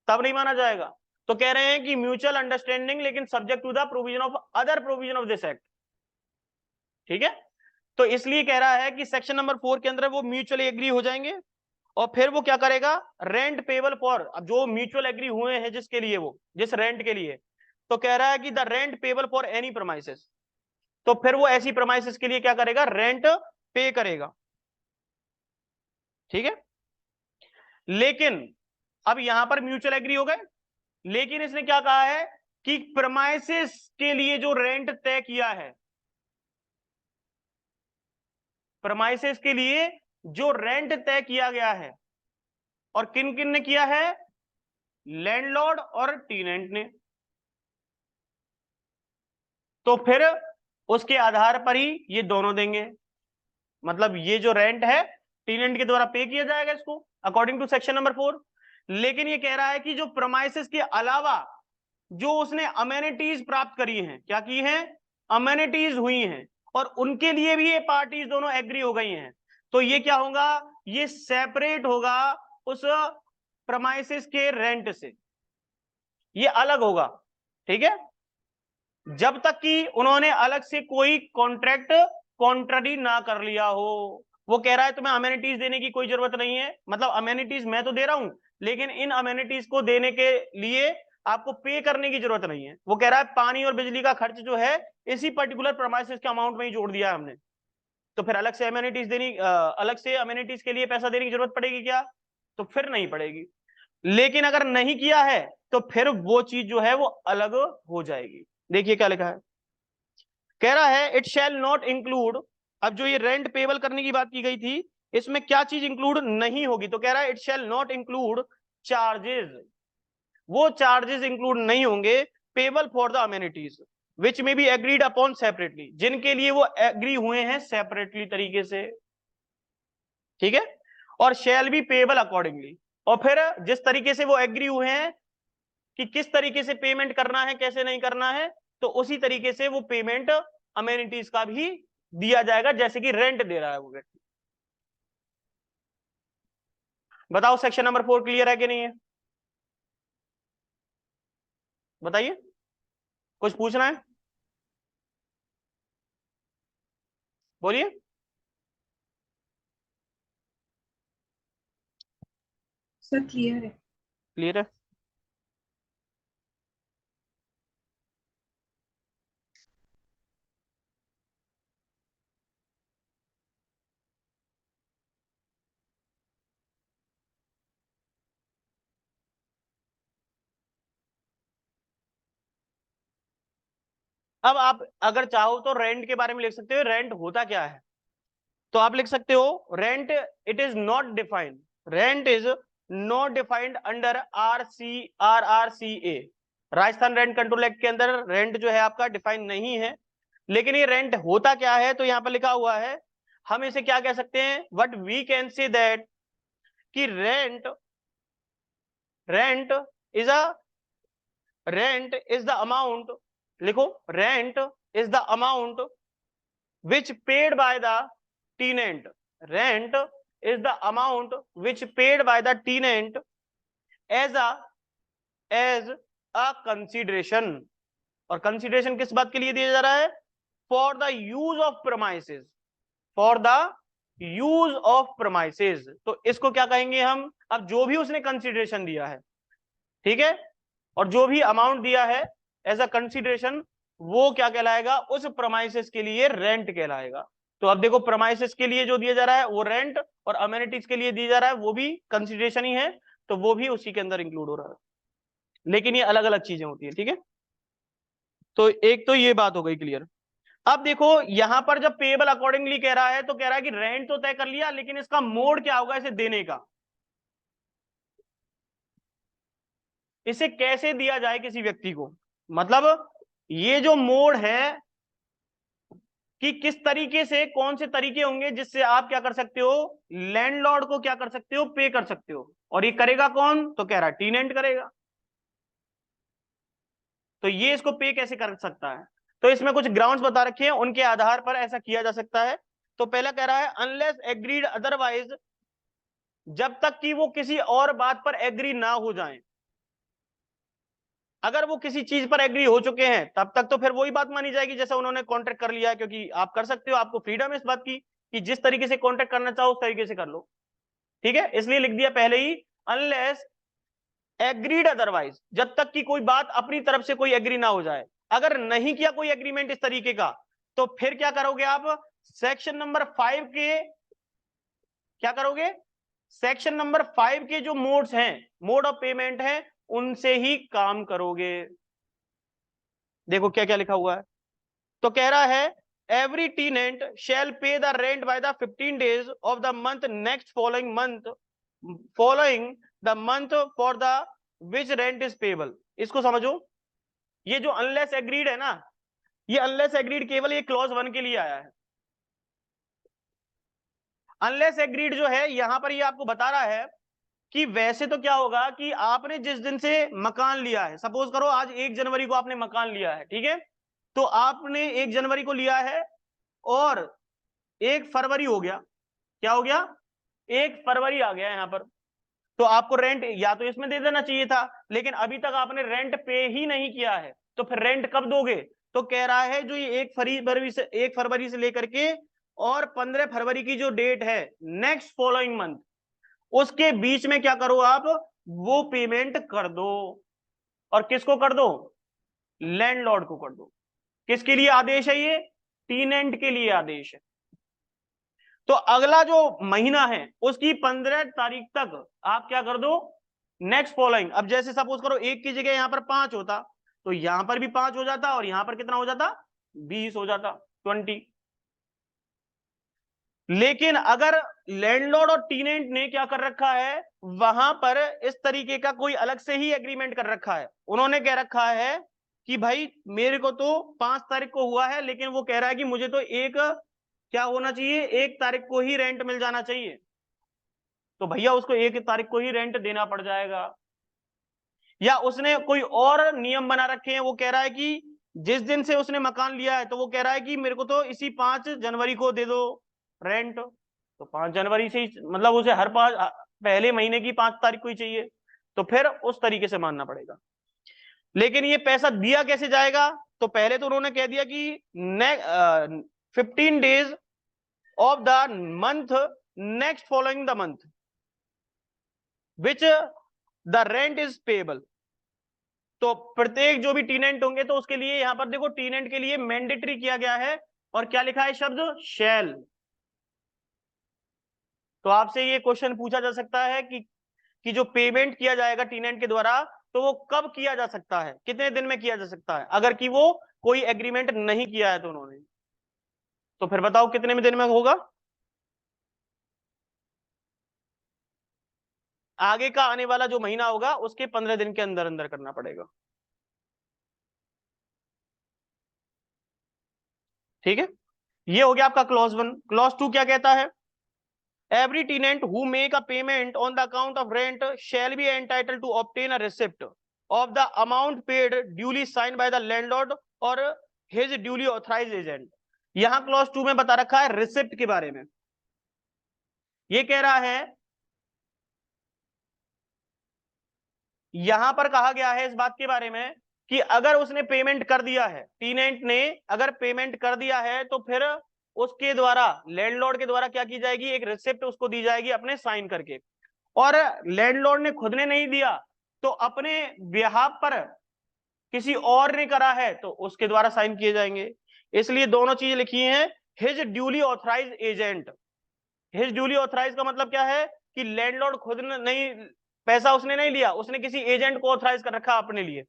तब नहीं माना जाएगा। तो कह रहे हैं कि म्यूचुअल अंडरस्टैंडिंग लेकिन subject to the provision of other provision of this act. ठीक है, तो इसलिए कह रहा है कि सेक्शन नंबर 4 के अंदर वो म्यूचुअली एग्री हो जाएंगे और फिर वो क्या करेगा, रेंट पेबल फॉर, अब जो म्यूचुअल एग्री हुए हैं जिसके लिए, वो जिस रेंट के लिए, तो कह रहा है कि the rent payable for any premises, तो फिर वो ऐसी प्रमाइसेस के लिए क्या करेगा, रेंट पे करेगा। ठीक है, लेकिन अब यहां पर म्यूचुअल एग्री हो गए, लेकिन इसने क्या कहा है कि प्रमाइसेस के लिए जो रेंट तय किया है, प्रमाइसेस के लिए जो रेंट तय किया गया है, और किन किन ने किया है, लैंडलॉर्ड और टीनेंट ने, तो फिर उसके आधार पर ही ये दोनों देंगे। मतलब ये जो रेंट है टीनेंट के द्वारा पे किया जाएगा इसको अकॉर्डिंग टू सेक्शन नंबर 4। लेकिन ये कह रहा है कि जो प्रमाइसेस के अलावा जो उसने अमेनिटीज प्राप्त करी हैं, क्या की हैं, अमेनिटीज हुई हैं, और उनके लिए भी ये पार्टीज दोनों एग्री हो गई हैं, तो ये क्या होगा, ये सेपरेट होगा उस प्रमाइसेस के रेंट से, ये अलग होगा। ठीक है, जब तक कि उन्होंने अलग से कोई कॉन्ट्रैक्ट कॉन्ट्रडी ना कर लिया हो। वो कह रहा है तुम्हें अमेनिटीज देने की कोई जरूरत नहीं है, मतलब अमेनिटीज मैं तो दे रहा हूं लेकिन इन अमेनिटीज को देने के लिए आपको पे करने की जरूरत नहीं है। वो कह रहा है पानी और बिजली का खर्च जो है इसी पर्टिकुलर प्रमाइसेस के अमाउंट में ही जोड़ दिया है हमने, तो फिर अलग से अमेनिटीज देनी, अलग से अमेनिटीज के लिए पैसा देने की जरूरत पड़ेगी क्या, तो फिर नहीं पड़ेगी। लेकिन अगर नहीं किया है तो फिर वो चीज जो है वो अलग हो जाएगी। देखिए क्या लिखा है, कह रहा है इट शैल नॉट इंक्लूड, अब जो ये रेंट पेबल करने की बात की गई थी इसमें क्या चीज इंक्लूड नहीं होगी, तो कह रहा है it shall not include charges, वो चार्जेस इंक्लूड नहीं होंगे पेबल फॉर द अमेनिटीज विच में बी एग्रीड अपॉन सेपरेटली, जिनके लिए वो एग्री हुए हैं सेपरेटली तरीके से। ठीक है, और शैल बी पेबल अकॉर्डिंगली, और फिर जिस तरीके से वो एग्री हुए हैं कि किस तरीके से पेमेंट करना है कैसे नहीं करना है, तो उसी तरीके से वो पेमेंट अमेनिटीज का भी दिया जाएगा जैसे कि रेंट दे रहा है वो व्यक्ति। बताओ सेक्शन नंबर 4 क्लियर है कि नहीं है, बताइए, कुछ पूछना है, बोलिए। सर क्लियर है। क्लियर है, अब आप अगर चाहो तो रेंट के बारे में लिख सकते हो, रेंट होता क्या है, तो आप लिख सकते हो rent it is not defined, rent is not defined under RRCA, Rajasthan rent control act के अंदर रेंट जो है आपका डिफाइन नहीं है, लेकिन ये रेंट होता क्या है तो यहां पर लिखा हुआ है, हम इसे क्या कह सकते हैं, what we can say that कि rent rent is a rent is the amount, लिखो, rent is the amount which paid by the tenant, rent is the amount which paid by the tenant as a consideration. और consideration किस बात के लिए दिया जा रहा है, for the use of premises, for the use of premises. तो इसको क्या कहेंगे हम, अब जो भी उसने कंसिडरेशन दिया है, ठीक है, और जो भी अमाउंट दिया है एज अ कंसिडरेशन, वो क्या कहलाएगा, उस प्रमाइसेस के लिए रेंट कहलाएगा। तो अब देखो, प्रमाइसेस के लिए जो दिया जा रहा है वो रेंट, और अमेनिटीज के लिए दिया जा रहा है वो भी कंसिडरेशन ही है, तो वो भी उसी के अंदर इंक्लूड हो रहा है, लेकिन ये अलग अलग चीजें होती है, ठीक है। तो एक तो ये बात हो गई क्लियर। अब देखो यहां पर जब पेबल अकॉर्डिंगली कह रहा है, तो कह रहा है कि रेंट तो तय कर लिया, लेकिन इसका मोड क्या होगा इसे देने का, इसे कैसे दिया जाए किसी व्यक्ति को, मतलब ये जो मोड है कि किस तरीके से, कौन से तरीके होंगे जिससे आप क्या कर सकते हो, लैंडलॉर्ड को क्या कर सकते हो, पे कर सकते हो। और ये करेगा कौन, तो कह रहा है टीनेंट करेगा। तो ये इसको पे कैसे कर सकता है, तो इसमें कुछ ग्राउंड्स बता रखे हैं, उनके आधार पर ऐसा किया जा सकता है। तो पहला कह रहा है अनलेस एग्रीड अदरवाइज, जब तक कि वो किसी और बात पर एग्री ना हो जाएं। अगर वो किसी चीज पर एग्री हो चुके हैं तब तक तो फिर वही बात मानी जाएगी जैसे उन्होंने कॉन्ट्रैक्ट कर लिया है, क्योंकि आप कर सकते हो, आपको फ्रीडम है इस बात की कि जिस तरीके से कॉन्ट्रैक्ट करना चाहो उस तरीके से कर लो, ठीक है। इसलिए लिख दिया पहले ही, अनलेस एग्रीड अदरवाइज, जब तक कि कोई बात अपनी तरफ से कोई एग्री ना हो जाए। अगर नहीं किया कोई एग्रीमेंट इस तरीके का, तो फिर क्या करोगे आप, सेक्शन नंबर 5 के, क्या करोगे, सेक्शन नंबर 5 के जो मोड्स हैं, मोड ऑफ पेमेंट है, उनसे ही काम करोगे। देखो क्या क्या लिखा हुआ है, तो कह रहा है एवरी टीनेंट शैल पे the rent by the 15 days of the month next following the month for the which rent is payable. इसको समझो, ये जो अनलेस एग्रीड है ना, ये अनलेस एग्रीड केवल ये क्लॉज 1 के लिए आया है। अनलेस एग्रीड जो है यहां पर ये आपको बता रहा है कि वैसे तो क्या होगा कि आपने जिस दिन से मकान लिया है, सपोज करो आज 1 जनवरी को आपने मकान लिया है, ठीक है, तो आपने 1 जनवरी को लिया है और 1 फरवरी हो गया, क्या हो गया, 1 फरवरी आ गया यहाँ पर, तो आपको रेंट या तो इसमें दे देना चाहिए था, लेकिन अभी तक आपने रेंट पे ही नहीं किया है, तो फिर रेंट कब दोगे। तो कह रहा है जो ये 1 फरवरी से लेकर के और 15 फरवरी की जो डेट है नेक्स्ट फॉलोइंग मंथ, उसके बीच में क्या करो आप, वो पेमेंट कर दो। और किसको कर दो, लैंडलॉर्ड को कर दो। किसके लिए आदेश है ये, टीनेंट के लिए आदेश है। तो अगला जो महीना है उसकी 15 तारीख तक आप क्या कर दो, नेक्स्ट फॉलोइंग। अब जैसे सपोज करो 1 की जगह यहां पर 5 होता, तो यहां पर भी 5 हो जाता, और यहां पर कितना हो जाता, 20 हो जाता, 20। लेकिन अगर लैंडलॉर्ड और टीनेंट ने क्या कर रखा है, वहां पर इस तरीके का कोई अलग से ही एग्रीमेंट कर रखा है। उन्होंने कह रखा है कि भाई मेरे को तो 5 तारीख को हुआ है, लेकिन वो कह रहा है कि मुझे तो एक क्या होना चाहिए, 1 तारीख को ही रेंट मिल जाना चाहिए, तो भैया उसको 1 तारीख को ही रेंट देना पड़ जाएगा। या उसने कोई और नियम बना रखे हैं, वो कह रहा है कि जिस दिन से उसने मकान लिया है, तो वो कह रहा है कि मेरे को तो इसी 5 जनवरी को दे दो रेंट, तो 5 जनवरी से ही, मतलब उसे हर पहले महीने की 5 तारीख को ही चाहिए, तो फिर उस तरीके से मानना पड़ेगा। लेकिन ये पैसा दिया कैसे जाएगा, तो पहले तो उन्होंने कह दिया कि 15 days of the month next following the month which the rent is payable. तो प्रत्येक जो भी टीनेंट होंगे, तो उसके लिए यहां पर देखो टीनेंट के लिए मैंडेटरी किया गया है, और क्या लिखा है शब्द, शैल। तो आपसे ये क्वेश्चन पूछा जा सकता है कि जो पेमेंट किया जाएगा टीनेंट के द्वारा, तो वो कब किया जा सकता है, कितने दिन में किया जा सकता है, अगर कि वो कोई एग्रीमेंट नहीं किया है तो उन्होंने, तो फिर बताओ कितने में दिन में होगा। आगे का आने वाला जो महीना होगा उसके 15 दिन के अंदर अंदर करना पड़ेगा। ठीक है, ये हो गया आपका क्लॉज 1। क्लॉज 2 क्या कहता है? Every tenant who make a payment on the account of rent shall be entitled to obtain a receipt of the amount paid duly signed by the landlord or his duly authorized agent। यहां clause 2 में बता रखा है receipt के बारे में। ये कह रहा है, यहां पर कहा गया है इस बात के बारे में कि अगर उसने पेमेंट कर दिया है, टीनेंट ने अगर पेमेंट कर दिया है, तो फिर उसके द्वारा, लैंडलॉर्ड के द्वारा क्या की जाएगी, एक रिसिप्ट उसको दी जाएगी अपने साइन करके। और लैंडलॉर्ड ने खुद ने नहीं दिया तो अपने बिहाफ पर किसी और ने करा है तो उसके द्वारा साइन किए जाएंगे। इसलिए दोनों चीज लिखी हैं, his duly authorise agent. His duly authorise का मतलब क्या है कि लैंडलॉर्ड खुद नहीं, पैसा उसने नहीं लिया, उसने किसी एजेंट को ऑथराइज कर रखा अपने लिए।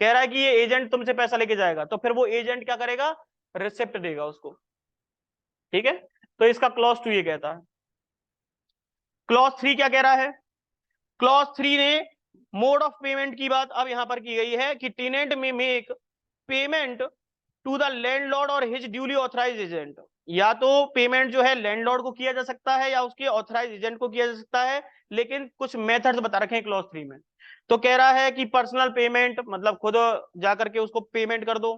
कह रहा है कि ये एजेंट तुमसे पैसा लेके जाएगा, तो फिर वो एजेंट क्या करेगा, रिसिप्ट देगा उसको। ठीक है, तो इसका क्लॉज 2 ये कहता है। क्लॉज 3 क्या कह रहा है? क्लॉज 3 ने मोड ऑफ पेमेंट की बात अब यहां पर की गई है कि टेनेंट में make payment to the landlord और हिज ड्यूली ऑथराइज एजेंट। या तो पेमेंट जो है लैंडलॉर्ड को किया जा सकता है या उसके ऑथराइज एजेंट को किया जा सकता है, लेकिन कुछ मेथड्स बता रखे हैं क्लॉज 3 में। तो कह रहा है कि पर्सनल पेमेंट, मतलब खुद जाकर के उसको पेमेंट कर दो,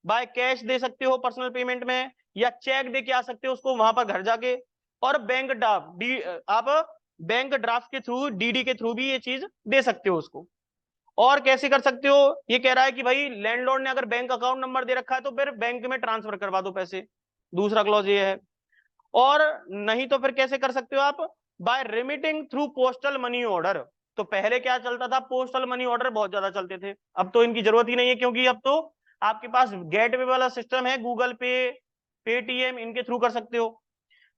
बाय कैश दे सकते हो पर्सनल पेमेंट में, या चेक दे के आ सकते हो उसको वहां पर घर जाके, और बैंक ड्राफ्ट, आप बैंक ड्राफ्ट के थ्रू, डीडी के थ्रू भी ये चीज दे सकते हो उसको। और कैसे कर सकते हो, ये कह रहा है कि भाई लैंडलॉर्ड ने अगर बैंक अकाउंट नंबर दे रखा है तो फिर बैंक में ट्रांसफर करवा दो पैसे, दूसरा क्लॉज ये है। और नहीं तो फिर कैसे कर सकते हो आप, by remitting through postal money order. तो पहले क्या चलता था, पोस्टल मनी ऑर्डर बहुत ज्यादा चलते थे, अब तो इनकी जरूरत ही नहीं है, क्योंकि अब तो आपके पास गेटवे वाला सिस्टम है, गूगल पे, पेटीएम, इनके थ्रू कर सकते हो।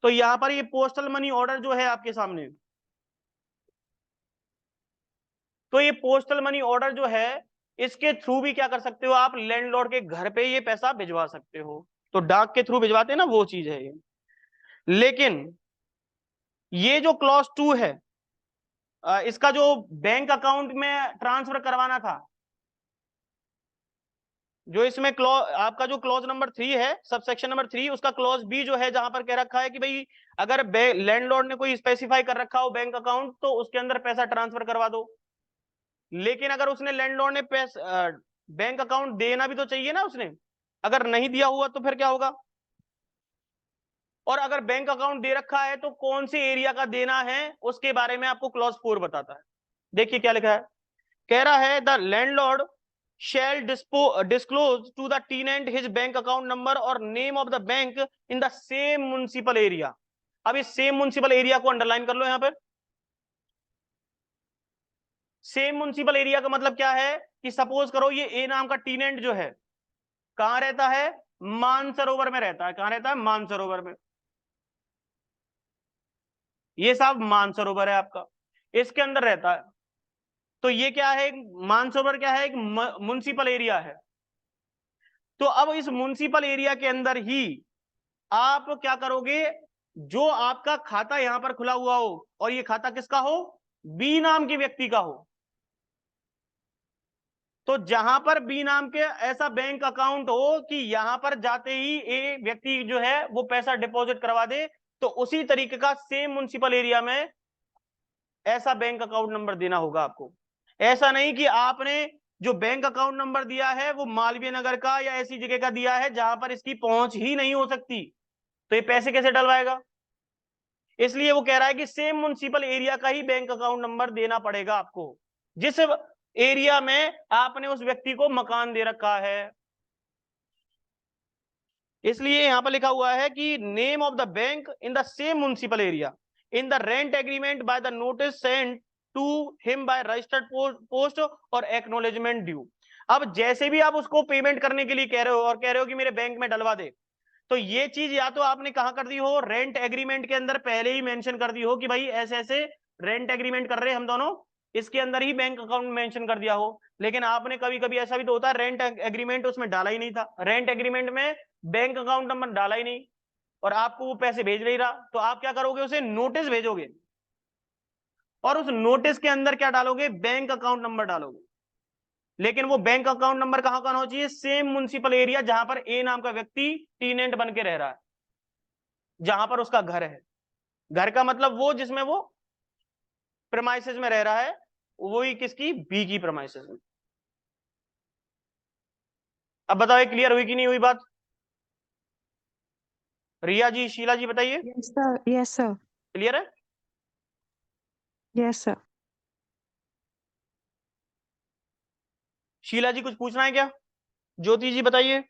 तो यहां पर ये पोस्टल मनी ऑर्डर जो है आपके सामने, तो ये पोस्टल मनी ऑर्डर जो है, इसके थ्रू भी क्या कर सकते हो आप, लैंडलॉर्ड के घर पे ये पैसा भिजवा सकते हो। तो डाक के थ्रू भिजवाते हैं ना, वो चीज है ये। लेकिन ये जो क्लॉज 2 है, इसका जो बैंक अकाउंट में ट्रांसफर करवाना था, जो इसमें क्लॉज, आपका जो क्लॉज नंबर 3 है, सब सेक्शन नंबर 3, उसका क्लॉज बी जो है, जहां पर कह रखा है कि भाई अगर लैंडलॉर्ड ने कोई स्पेसिफाई कर रखा हो बैंक अकाउंट, तो उसके अंदर पैसा ट्रांसफर करवा दो। लेकिन अगर उसने, लैंडलॉर्ड ने पैसा, बैंक अकाउंट देना भी तो चाहिए ना उसने, अगर नहीं दिया हुआ तो फिर क्या होगा। और अगर बैंक अकाउंट दे रखा है तो कौन से एरिया का देना है, उसके बारे में आपको क्लॉज 4 बताता है। देखिए क्या लिखा है, कह रहा है the landlord shall disclose to the tenant his bank account number or name of the bank in the same municipal area। अब इस सेम म्युनिसिपल एरिया को अंडरलाइन कर लो यहां पर। सेम म्युनिसिपल एरिया का मतलब क्या है कि सपोज करो ये ए नाम का टीनेंट जो है कहां रहता है, मानसरोवर में रहता है। कहां रहता है, मानसरोवर में। ये साहब मानसरोवर है आपका, इसके अंदर रहता है। तो ये क्या है, मानसरोवर क्या है, एक म्युनिसिपल एरिया है। तो अब इस म्युनिसिपल एरिया के अंदर ही आप क्या करोगे, जो आपका खाता यहां पर खुला हुआ हो, और ये खाता किसका हो, बी नाम के व्यक्ति का हो, तो जहां पर बी नाम के ऐसा बैंक अकाउंट हो कि यहां पर जाते ही ए व्यक्ति जो है वो पैसा डिपॉजिट करवा दे, तो उसी तरीके का सेम म्युनिसिपल एरिया में ऐसा बैंक अकाउंट नंबर देना होगा आपको। ऐसा नहीं कि आपने जो बैंक अकाउंट नंबर दिया है वो मालवीय नगर का या ऐसी जगह का दिया है जहां पर इसकी पहुंच ही नहीं हो सकती, तो ये पैसे कैसे डलवाएगा। इसलिए वो कह रहा है कि सेम म्युनिसिपल एरिया का ही बैंक अकाउंट नंबर देना पड़ेगा आपको, जिस एरिया में आपने उस व्यक्ति को मकान दे रखा है। इसलिए यहां पर लिखा हुआ है कि name of the bank in the same municipal area in the rent agreement by the notice sent to him by registered post और एक्नोलेजमेंट ड्यू। अब जैसे भी आप उसको पेमेंट करने के लिए कह रहे हो और कह रहे हो कि मेरे बैंक में डलवा दे, तो ये चीज या तो आपने कहा कर दी हो, रेंट एग्रीमेंट के अंदर पहले ही मेंशन कर दी हो कि भाई ऐसे ऐसे रेंट एग्रीमेंट कर रहे हैं हम दोनों, इसके अंदर ही बैंक अकाउंट मेंशन कर दिया हो। लेकिन आपने कभी कभी ऐसा भी तो होता है, रेंट एग्रीमेंट उसमें डाला ही नहीं था, रेंट एग्रीमेंट में बैंक अकाउंट नंबर डाला ही नहीं, और आपको वो पैसे भेज नहीं रहा, तो आप क्या करोगे, उसे नोटिस भेजोगे, और उस नोटिस के अंदर क्या डालोगे, बैंक अकाउंट नंबर डालोगे। लेकिन वो बैंक अकाउंट नंबर कहाँ का होना चाहिए, सेम म्युनिसिपल एरिया जहां पर ए नाम का व्यक्ति टीनेंट बन के रह रहा है, जहां पर उसका घर है। घर का मतलब वो जिसमें वो प्रेमाइसेस में रह रहा है, वही किसकी, बी की प्रेमाइसेस में। अब बताओ क्लियर हुई कि नहीं हुई बात? रिया जी, शीला जी बताइए, yes sir, yes sir, clear है? Yes sir. शीला जी कुछ पूछना है क्या? ज्योति जी बताइए।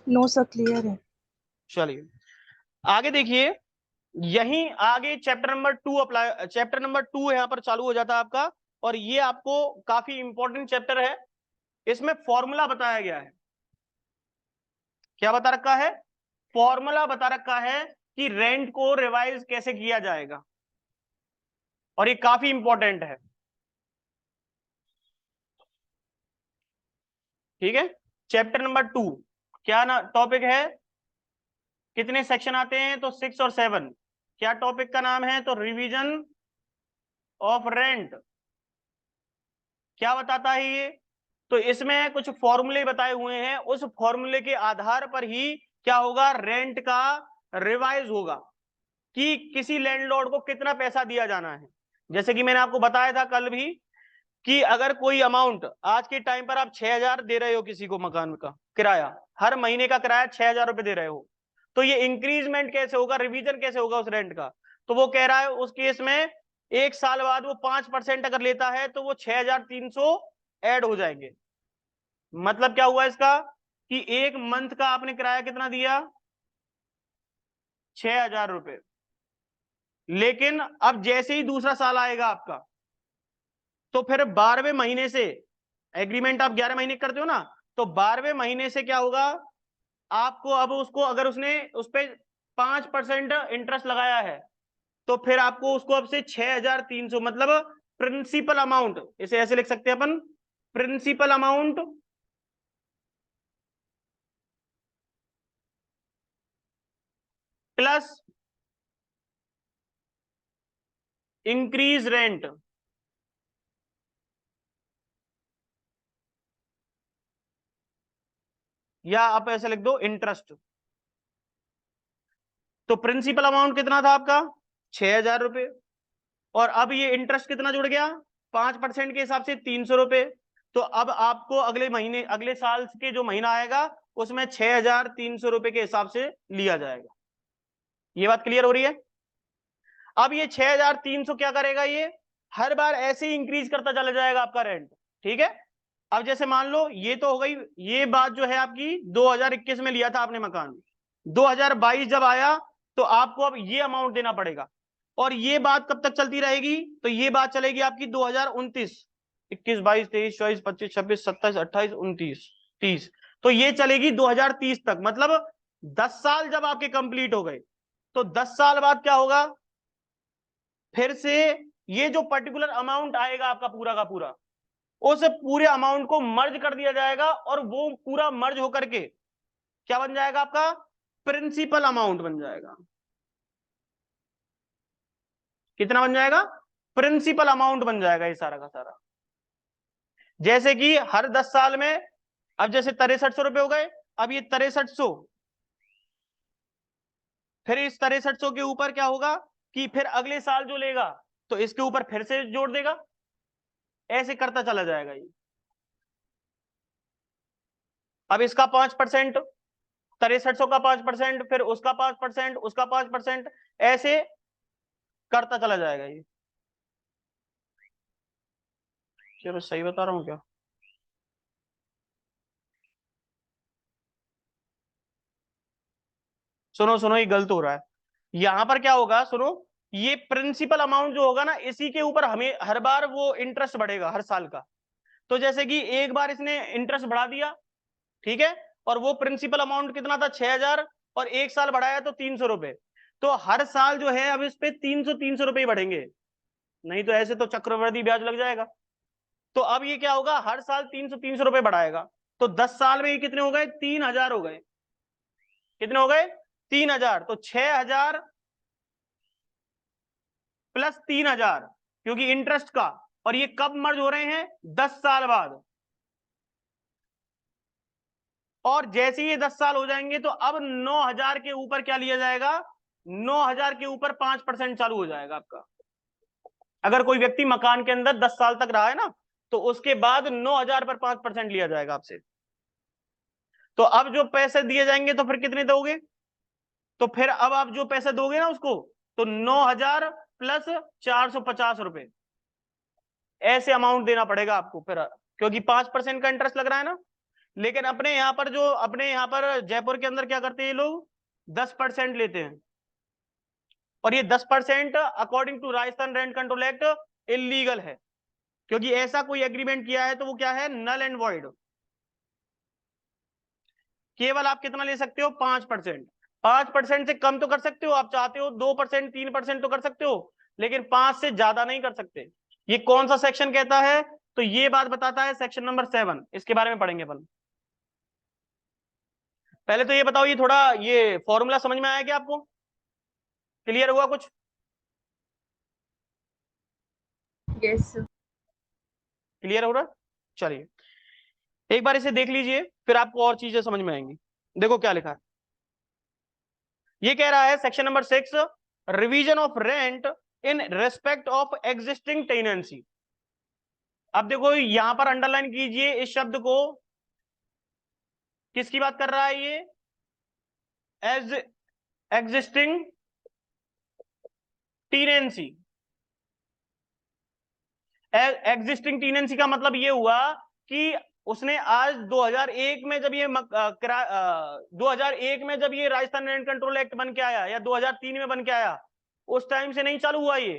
नो सर, क्लियर है। चलिए आगे देखिए, यहीं आगे chapter number 2 apply, chapter number 2 यहाँ पर चालू हो जाता है आपका। और ये आपको काफी इंपॉर्टेंट चैप्टर है। इसमें फॉर्मूला बताया गया है। क्या बता रखा है? फॉर्मूला बता रखा है कि रेंट को रिवाइज कैसे किया जाएगा, और ये काफी इंपॉर्टेंट है। ठीक है, चैप्टर नंबर 2 क्या ना टॉपिक है, कितने सेक्शन आते हैं, तो 6 और 7। क्या टॉपिक का नाम है, तो रिवीजन ऑफ रेंट। क्या बताता है ये, तो इसमें कुछ फॉर्मूले बताए हुए हैं, उस फॉर्मूले के आधार पर ही क्या होगा, रेंट का रिवाइज होगा कि किसी लैंडलॉर्ड को कितना पैसा दिया जाना है। जैसे कि मैंने आपको बताया था कल भी कि अगर कोई अमाउंट आज के टाइम पर आप 6,000 दे रहे हो किसी को मकान का किराया, हर महीने का किराया 6,000 रुपए दे रहे हो, तो ये इंक्रीजमेंट कैसे होगा, रिवीजन कैसे होगा उस रेंट का? तो वो कह रहा है उस केस में 1 साल बाद वो 5% अगर लेता है तो वो 6,300 ऐड हो जाएंगे। मतलब क्या हुआ इसका, कि एक मंथ का आपने किराया कितना दिया, 6,000 रुपए। लेकिन अब जैसे ही दूसरा साल आएगा आपका, तो फिर 12वें महीने से, एग्रीमेंट आप 11 महीने करते हो ना, तो 12वें महीने से क्या होगा, आपको अब उसको अगर उसने उस पर 5% इंटरेस्ट लगाया है, तो फिर आपको उसको अब से 6,300, मतलब प्रिंसिपल अमाउंट, इसे ऐसे लिख सकते हैं अपन, principal amount plus increase rent, या आप ऐसे लिख दो इंटरेस्ट। तो प्रिंसिपल अमाउंट कितना था आपका, 6,000 रुपए, और अब ये इंटरेस्ट कितना जुड़ गया, 5% के हिसाब से 300 रुपए। तो अब आपको अगले महीने, अगले साल के जो महीना आएगा उसमें 6,300 रुपए के हिसाब से लिया जाएगा। ये बात क्लियर हो रही है? अब ये 6,300 क्या करेगा, ये हर बार ऐसे ही इंक्रीज करता चला जाएगा आपका रेंट। ठीक है, अब जैसे मान लो ये तो हो गई, ये बात जो है आपकी 2021 में लिया था आपने मकान, 2022 जब आया तो आपको अब ये अमाउंट देना पड़ेगा। और ये बात कब तक चलती रहेगी, तो ये बात चलेगी आपकी 2029, 21, 22, 23, 24, 25, 26, 27, 28, 29, 30। तो ये चलेगी 2030 तक, मतलब 10 साल जब आपके कंप्लीट हो गए, तो 10 साल बाद क्या होगा, फिर से ये जो पर्टिकुलर अमाउंट आएगा आपका पूरा का पूरा, उस पूरे अमाउंट को मर्ज कर दिया जाएगा, और वो पूरा मर्ज होकर के क्या बन जाएगा आपका, प्रिंसिपल अमाउंट बन जाएगा। कितना बन जाएगा, प्रिंसिपल अमाउंट बन जाएगा ये सारा का सारा। जैसे कि हर 10 साल में, अब जैसे 6300 रुपए हो गए, अब ये 6300, फिर इस 6300 के ऊपर क्या होगा, कि फिर अगले साल जो लेगा तो इसके ऊपर फिर से जोड़ देगा, ऐसे करता चला जाएगा ये। अब इसका 5%, 6300 का 5%, फिर उसका 5%, उसका 5%, ऐसे करता चला जाएगा ये। चलो सही बता रहा हूँ क्या? सुनो सुनो, ये गलत हो रहा है। यहां पर क्या होगा, सुनो, ये प्रिंसिपल अमाउंट जो होगा ना, इसी के ऊपर हमें हर बार वो इंटरेस्ट बढ़ेगा हर साल का। तो जैसे कि एक बार इसने इंटरेस्ट बढ़ा दिया, ठीक है, और वो प्रिंसिपल अमाउंट कितना था, 6,000, और एक साल बढ़ाया तो 300 रुपए। तो हर साल जो है अब इस पे 300 रुपए ही बढ़ेंगे, नहीं तो ऐसे तो चक्रवृद्धि ब्याज लग जाएगा। तो अब ये क्या होगा, हर साल 300 रुपए बढ़ाएगा। तो 10 साल में ये कितने हो गए, 3,000 हो गए। कितने हो गए, 3,000। तो 6,000 प्लस 3000 क्योंकि इंटरेस्ट का, और ये कब मर्ज हो रहे हैं? 10 साल बाद। और जैसे ही 10 साल हो जाएंगे तो अब 9000 के ऊपर क्या लिया जाएगा? 9000 के ऊपर 5% चालू हो जाएगा आपका। अगर कोई व्यक्ति मकान के अंदर 10 साल तक रहा है ना, तो उसके बाद 9000 पर 5% लिया जाएगा आपसे। तो अब जो पैसे दिए जाएंगे तो फिर कितने दोगे? तो फिर अब आप जो पैसे दोगे ना उसको, तो 9000 प्लस 450 रुपए, ऐसे अमाउंट देना पड़ेगा आपको फिर, क्योंकि 5% का इंटरेस्ट लग रहा है ना। लेकिन अपने यहाँ पर जयपुर के अंदर क्या करते हैं ये लोग? 10% लेते हैं। और ये 10% according to Rajasthan rent control act illegal है, क्योंकि ऐसा कोई एग्रीमेंट किया है तो वो क्या है? Null and void. केवल आप कितना ले सकते हो? 5%। 5% से कम तो कर सकते हो, आप चाहते हो 2%, 3% तो कर सकते हो, लेकिन 5 से ज्यादा नहीं कर सकते। ये कौन सा सेक्शन कहता है? तो ये बात बताता है सेक्शन नंबर 7, इसके बारे में पढ़ेंगे अपन। पहले तो ये बताओ, ये थोड़ा ये फॉर्मूला समझ में आया क्या आपको? क्लियर हुआ कुछ? Yes sir. क्लियर हो रहा? चलिए एक बार इसे देख लीजिए, फिर आपको और चीजें समझ में आएंगी। देखो क्या लिखा है। ये कह रहा है section number 6, revision of rent in respect of existing tenancy. अब देखो यहां पर अंडरलाइन कीजिए इस शब्द को, किसकी बात कर रहा है ये? As existing tenancy. Existing tenancy का मतलब ये हुआ कि उसने आज 2001 में जब ये 2001 में जब ये राजस्थान रेंट कंट्रोल एक्ट बन के आया, या 2003 में बन के आया, उस टाइम से नहीं चालू हुआ ये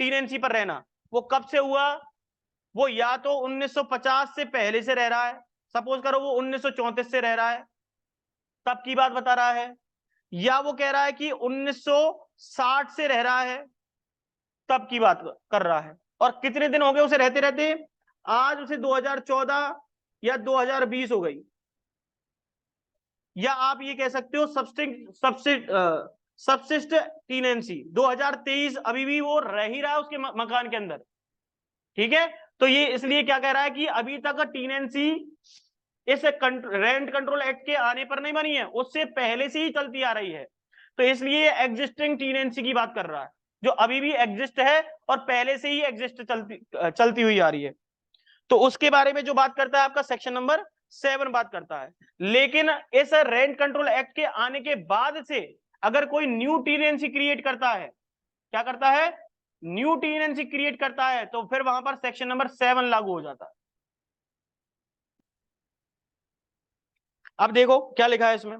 टीनेंसी पर रहना। वो कब से हुआ? वो या तो 1950 से पहले से रह रहा है, सपोज करो वो 1934 से रह रहा है, तब की बात बता रहा है, या वो कह रहा है कि 1960 से रह रहा है, तब की बात कर रहा है। और कितने दिन हो गए उसे रहते रहते? आज उसे 2014 या 2020 हो गई। या आप ये कह सकते हो सबसिस्ट टीनेंसी 2023 अभी भी वो रह ही रहा है उसके मकान के अंदर। ठीक है, तो ये इसलिए क्या कह रहा है कि अभी तक टीनेंसी इस रेंट कंट्रोल एक्ट के आने पर नहीं बनी है, उससे पहले से ही चलती आ रही है। तो इसलिए एग्जिस्टिंग टीनेंसी की बात कर रहा है, जो अभी भी एग्जिस्ट है और पहले से ही एग्जिस्ट चलती हुई आ रही है। तो उसके बारे में जो बात करता है आपका सेक्शन नंबर 7 बात करता है। लेकिन इस रेंट कंट्रोल एक्ट के आने के बाद से अगर कोई न्यू टीनेंसी क्रिएट करता है, क्या करता है? न्यू टीनेंसी क्रिएट करता है, तो फिर वहां पर सेक्शन नंबर 7 लागू हो जाता है। अब देखो क्या लिखा है इसमें,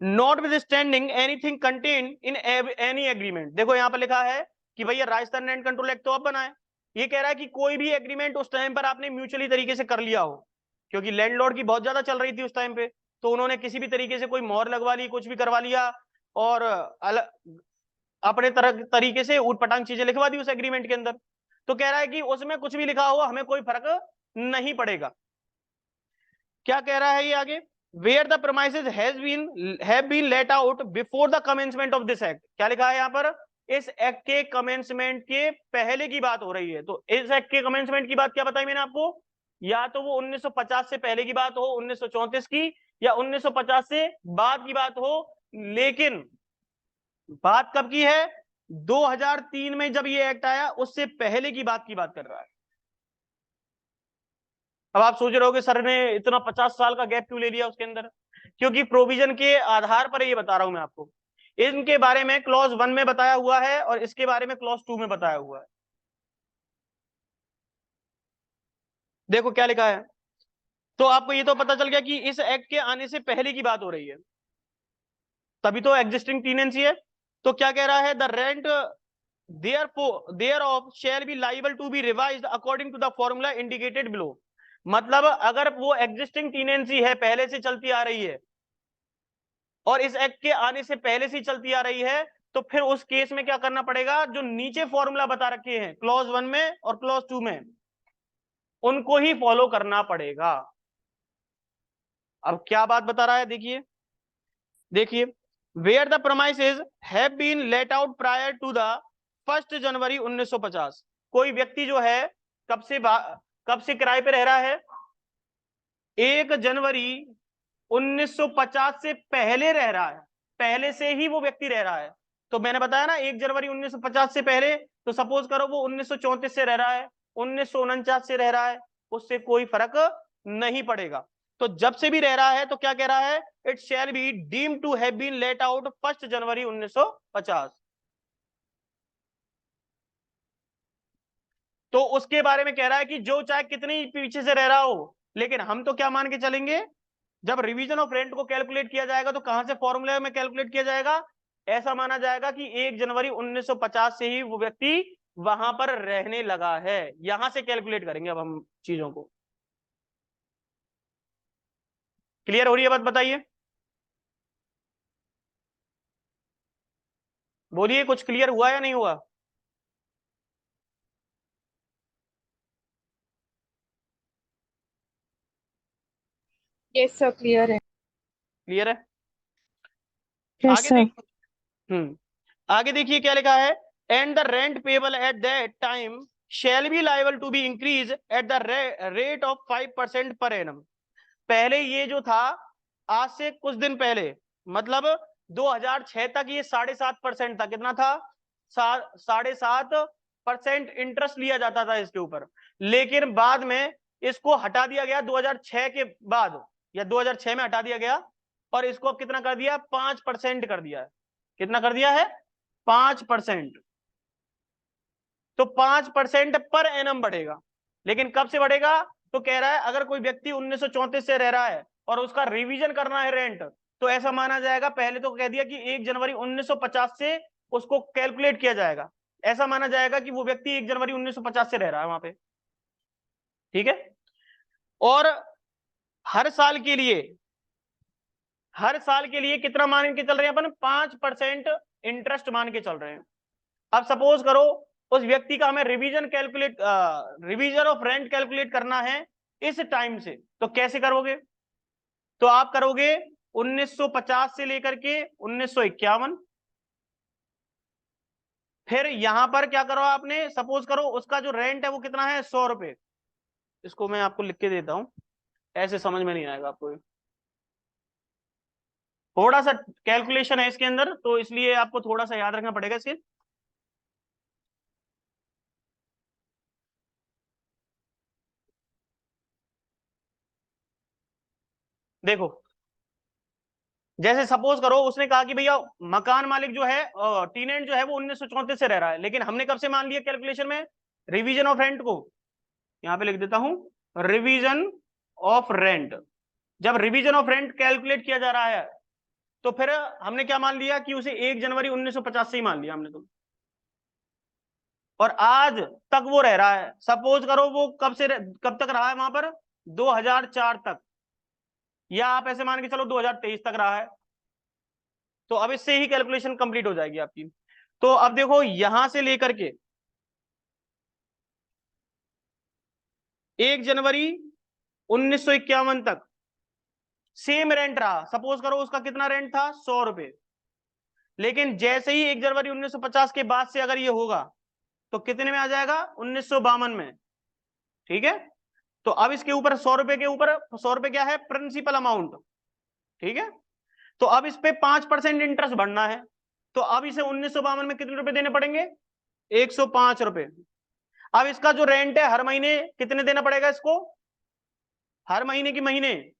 not with standing anything contain in any agreement. देखो यहां पर लिखा है कि भैया राजस्थान रेंट कंट्रोल एक्ट तो अब बना है, ये कह रहा है कि कोई भी एग्रीमेंट उस टाइम पर आपने म्यूचुअली तरीके से कर लिया हो, क्योंकि लैंडलॉर्ड की बहुत ज्यादा चल रही थी उस टाइम पे, तो उन्होंने किसी भी तरीके से कोई मोहर लगवा ली, कुछ भी करवा लिया, और अपने तरीके से ऊटपटांग चीजें लिखवा दी उस एग्रीमेंट के अंदर। तो कह रहा है कि उसमें कुछ भी लिखा हुआ हमें कोई फर्क नहीं पड़ेगा। क्या कह रहा है ये आगे? Where the promises have been let out before the commencement of this act. क्या लिखा है यहाँ पर? इस एक्ट के कमेंसमेंट के पहले की बात हो रही है। तो इस एक्ट के कमेंसमेंट की बात क्या बताई मैंने आपको? या तो वो 1950 से पहले की बात हो, 1934 की, या 1950 से बाद की बात हो। लेकिन बात कब की है? 2003 में जब ये एक्ट आया, उससे पहले की बात कर रहा है। अब आप सोच रहे हो कि सर ने इतना 50 साल का गैप क्यों ले लिया उसके अंदर? क्योंकि प्रोविजन के आधार पर ये बता रहा हूं मैं आपको। इनके बारे में क्लॉज 1 में बताया हुआ है और इसके बारे में क्लॉज 2 में बताया हुआ है। देखो क्या लिखा है, तो आपको ये तो पता चल गया कि इस एक्ट के आने से पहले की बात हो रही है, तभी तो एग्जिस्टिंग टीनेंसी है। तो क्या कह रहा है? The rent thereof shall be liable to be revised according to the formula indicated below। मतलब अगर वो एग्जिस्टिंग टीनेंसी है, पहले से चलती आ रही है, और इस एक्ट के आने से पहले से चलती आ रही है, तो फिर उस केस में क्या करना पड़ेगा? जो नीचे फॉर्मूला बता रखे हैं क्लॉज 1 में और क्लॉज 2 में, उनको ही फॉलो करना पड़ेगा। अब क्या बात बता रहा है, देखिए देखिए, where the promises have been let out prior to the 1 जनवरी 1950। कोई व्यक्ति जो है कब से किराए पे रह रहा है? 1 जनवरी 1950 से पहले रह रहा है, पहले से ही वो व्यक्ति रह रहा है। तो मैंने बताया ना 1 जनवरी 1950 से पहले, तो सपोज करो वो 1934 से रह रहा है, 1949 से रह रहा है, उससे कोई फर्क नहीं पड़ेगा। तो जब से भी रह रहा है तो क्या कह रहा है? It shall be deemed to have been let out 1 जनवरी 1950। तो उसके बारे में कह रहा है कि जो चाहे कितनी पीछे से रह रहा हो, लेकिन हम तो क्या मान के चलेंगे, जब रिवीजन ऑफ रेंट को कैलकुलेट किया जाएगा तो कहां से फॉर्मूले में कैलकुलेट किया जाएगा? ऐसा माना जाएगा कि 1 जनवरी 1950 से ही वो व्यक्ति वहां पर रहने लगा है। यहां से कैलकुलेट करेंगे अब हम चीजों को। क्लियर हो रही है बात? बताइए, बोलिए, कुछ क्लियर हुआ या नहीं हुआ? यस सर, क्लियर है। क्लियर है? यस आगे सर। देखिए, आगे देखिए क्या लिखा है। And the rent payable at that time shall be liable to be increase at the rate of 5% per annum. पहले ये जो था, आज से कुछ दिन पहले, मतलब 2006 तक ये 7.5% था। कितना था? 7.5% इंटरेस्ट लिया जाता था इसके ऊपर। लेकिन बाद में इसको हटा दिया गया 2006 के बाद, या 2006 में हटा दिया गया, और इसको अब कितना कर दिया? 5% कर दिया है। कितना कर दिया है? 5%। तो 5% पर एनम बढ़ेगा। लेकिन कब से बढ़ेगा? तो कह रहा है अगर कोई व्यक्ति 1934 से रह रहा है और उसका रिवीजन करना है रेंट, तो ऐसा माना जाएगा, पहले तो कह दिया कि 1 जनवरी 1950 से उसको कैलकुलेट किया जाएगा। ऐसा माना जाएगा कि वो व्यक्ति 1 जनवरी 1950 से रह रहा है वहां पे। ठीक है? और हर साल के लिए, हर साल के लिए कितना मान के चल रहे हैं अपन? 5% इंटरेस्ट मान के चल रहे हैं। अब सपोज करो उस व्यक्ति का हमें रिवीजन ऑफ रेंट कैलकुलेट करना है इस टाइम से, तो कैसे करोगे? तो आप करोगे 1950 से लेकर के 1951। फिर यहां पर क्या करो आपने? सपोज करो उसका जो रेंट है वो कितना है? 100 रुपए। इसको मैं आपको लिख के देता हूं, ऐसे समझ में नहीं आएगा आपको, थोड़ा सा कैलकुलेशन है इसके अंदर, तो इसलिए आपको थोड़ा सा याद रखना पड़ेगा इसके। देखो, जैसे सपोज करो उसने कहा कि भैया मकान मालिक जो है, टीनेंट जो है वो 1934 से रह रहा है, लेकिन हमने कब से मान लिया कैलकुलेशन में? रिवीजन ऑफ रेंट को। यहां पे लिख देता हूं, रिवीजन ऑफ रेंट। जब रिवीजन ऑफ रेंट कैलकुलेट किया जा रहा है, तो फिर हमने क्या मान लिया कि उसे 1 जनवरी 1950 से ही मान लिया हमने तो। और आज तक वो रह रहा है। सपोज करो वो कब तक रहा है वहां पर? 2004 तक, या आप ऐसे मान के चलो 2023 तक रहा है। तो अब इससे ही कैलकुलेशन कंप्लीट हो जाएगी आपकी। तो अब देखो यहां से लेकर के 1 जनवरी 1951 तक सेम रेंट रहा। सपोज करो उसका कितना रेंट था? 100 रुपए। लेकिन जैसे ही 1 जनवरी 1950 के बाद से अगर ये होगा, तो कितने में आ जाएगा? 1952 में। ठीक है? तो अब इसके ऊपर 100 रुपए के ऊपर, 100 रुपए क्या है? Principal amount. ठीक है? तो अब इस पे 5% इंटरेस्ट बढ़ना है। तो अब इसे 1952 में कितने रुपए देने पड़ेंगे? 105 रुपए। अब इसका जो रेंट है हर महीने कितने देना पड़ेगा इसको? हर महीने की महीने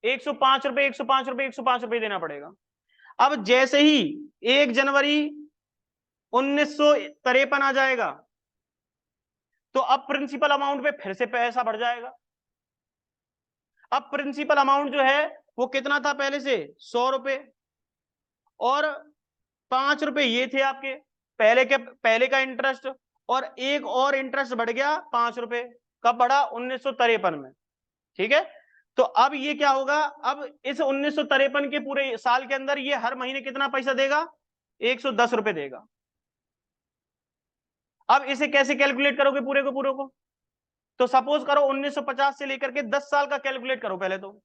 105 रुपए, 105 रुपए, 105 रुपए देना पड़ेगा। अब जैसे ही 1 जनवरी 1953 आ जाएगा, तो अब प्रिंसिपल अमाउंट पे फिर से पैसा बढ़ जाएगा। अब प्रिंसिपल अमाउंट जो है वो कितना था पहले से? 100 रुपए, और 5 रुपए ये थे आपके पहले का इंटरेस्ट, और एक और इंटरेस्ट बढ़ गया 5 रुपए। कब बढ़ा? 1953 में। ठीक है? तो अब ये क्या होगा? अब इस 1953 के पूरे साल के अंदर ये हर महीने कितना पैसा देगा? 110 रुपए देगा। अब इसे कैसे कैलकुलेट करोगे पूरे को पूरे को? तो सपोज करो 1950 से लेकर के 10 साल का कैलकुलेट करो पहले तो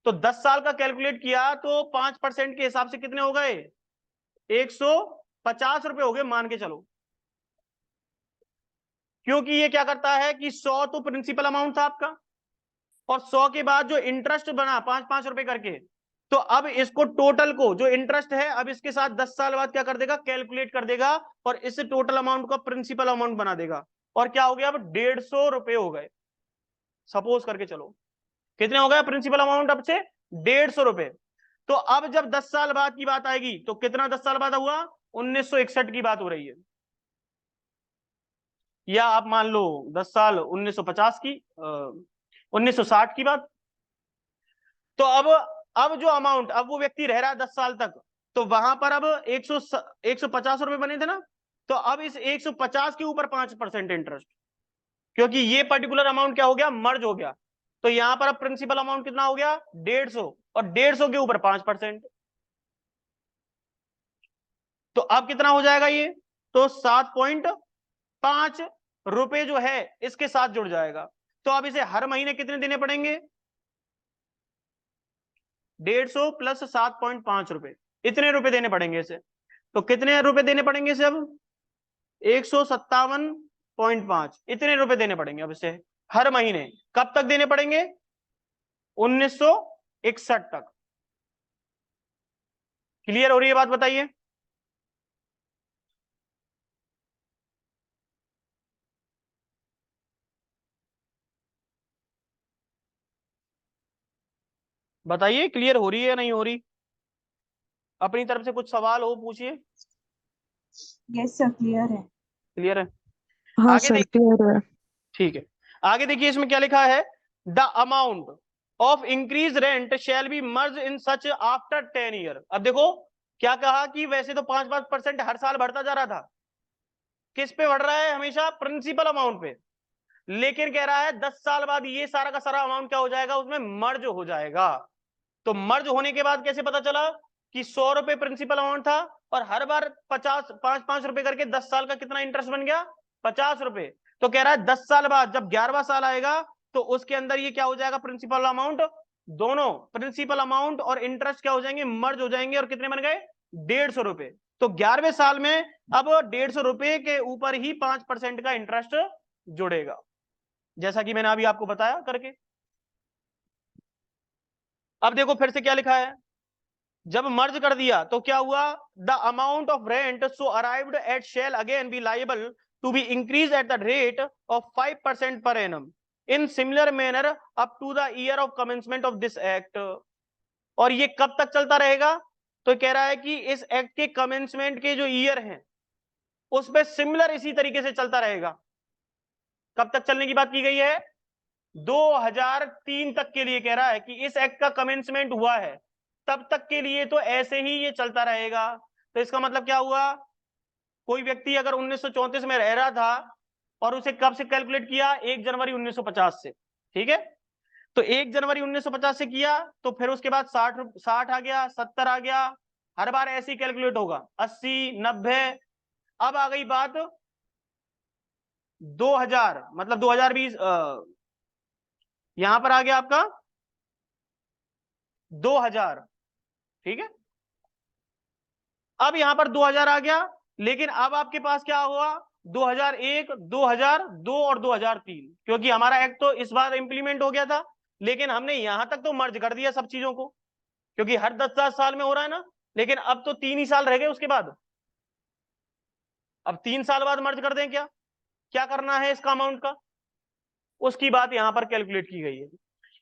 10 साल का कैलकुलेट किया तो 5% के हिसाब से कितने हो गए? 150 रुपए हो गए मान के चलो। क्योंकि ये क्या करता है कि 100 तो प्रिंसिपल अमाउंट था आपका, और 100 के बाद जो इंटरेस्ट बना 5-5 रुपए करके, तो अब इसको टोटल को जो इंटरेस्ट है अब इसके साथ 10 साल बाद क्या कर देगा, कैलकुलेट कर देगा, और इस टोटल अमाउंट को प्रिंसिपल अमाउंट बना देगा। और क्या हो गया, अब 150 रुपए हो गए, सपोज करके चलो। कितने हो गए प्रिंसिपल अमाउंट अब से, 150 रुपए। तो अब जब 10 साल बाद की बात आएगी तो कितना 10 साल बाद हुआ, 1961 की बात हो रही है, या आप मान लो 10 साल 1950 की 1960 की बात। तो अब जो अमाउंट अब वो व्यक्ति रह रहा है 10 साल तक, तो वहां पर अब 150 रुपए बने थे ना, तो अब इस 150 के ऊपर 5% इंटरेस्ट, क्योंकि ये पर्टिकुलर अमाउंट क्या हो गया, मर्ज हो गया। तो यहां पर अब प्रिंसिपल अमाउंट कितना हो गया, 150, और 150 के ऊपर 5%। तो अब कितना हो जाएगा ये, तो 7.5 रुपए जो है इसके साथ जुड़ जाएगा। तो अब इसे हर महीने कितने देने पड़ेंगे, 150 प्लस 7.5 रुपए, इतने रुपए देने पड़ेंगे इसे। तो कितने रुपए देने पड़ेंगे इसे, अब 157.5 इतने रुपए देने पड़ेंगे अब इसे हर महीने। कब तक देने पड़ेंगे, 1961 तक। क्लियर हो रही है बात, बताइए। बताइए क्लियर हो रही है या नहीं हो रही, अपनी तरफ से कुछ सवाल हो पूछिए। यस सर क्लियर है। क्लियर है, हाँ आगे सर देखिए। क्लियर है। ठीक है, आगे देखिए इसमें क्या लिखा है, the amount of increase rent shall B merge in such after 10 year. अब देखो क्या कहा कि वैसे तो 5-5% हर साल बढ़ता जा रहा था, किस पे बढ़ रहा है, हमेशा प्रिंसिपल अमाउंट पे, लेकिन कह रहा है 10 साल बाद ये सारा का सारा अमाउंट क्या हो जाएगा, उसमें मर्ज हो जाएगा। तो मर्ज होने के बाद कैसे पता चला कि 100 रुपए प्रिंसिपल अमाउंट था, और हर बार 5-5 रुपए करके 10 साल का कितना इंटरेस्ट बन गया, 50 रुपए। तो कह रहा है 10 साल बाद जब 11वां साल आएगा तो उसके अंदर ये क्या हो जाएगा, प्रिंसिपल अमाउंट, दोनों प्रिंसिपल अमाउंट और इंटरेस्ट क्या हो जाएंगे, मर्ज हो जाएंगे, और कितने बन गए, 150 रुपए। तो 11वें साल में अब 150 रुपए के ऊपर ही 5% का इंटरेस्ट जुड़ेगा, जैसा कि मैंने अभी आपको बताया करके। अब देखो फिर से क्या लिखा है, जब मर्ज कर दिया तो क्या हुआ, the amount of rent so arrived at shall again be liable to be increase at the rate of 5% per annum in similar manner up to the year of commencement of this act. और ये कब तक चलता रहेगा, तो कह रहा है कि इस एक्ट के कमेंसमेंट के जो ईयर हैं उस पर सिमिलर इसी तरीके से चलता रहेगा। कब तक चलने की बात की गई है, 2003 तक के लिए कह रहा है कि इस एक्ट का कमेंसमेंट हुआ है तब तक के लिए तो ऐसे ही ये चलता रहेगा। तो इसका मतलब क्या हुआ, कोई व्यक्ति अगर 1934 में रह रहा था और उसे कब से कैलकुलेट किया, 1 जनवरी 1950 से, ठीक है। तो 1 जनवरी 1950 से किया तो फिर उसके बाद 60 आ गया, 70 आ गया, हर बार ऐसे ही कैलकुलेट होगा, 80, 90। अब आ गई बात 2000, मतलब 2020, यहां पर आ गया आपका 2000, ठीक है। अब यहां पर 2000 आ गया, लेकिन अब आपके पास क्या हुआ, 2001, 2002 और 2003, क्योंकि हमारा एक्ट तो इस बार इंप्लीमेंट हो गया था, लेकिन हमने यहां तक तो मर्ज कर दिया सब चीजों को, क्योंकि हर 10 साल में हो रहा है ना। लेकिन अब तो 3 ही साल रह गए उसके बाद, अब 3 साल बाद मर्ज कर दें क्या, क्या करना है इसका अमाउंट का, उसकी बात यहां पर कैलकुलेट की गई है।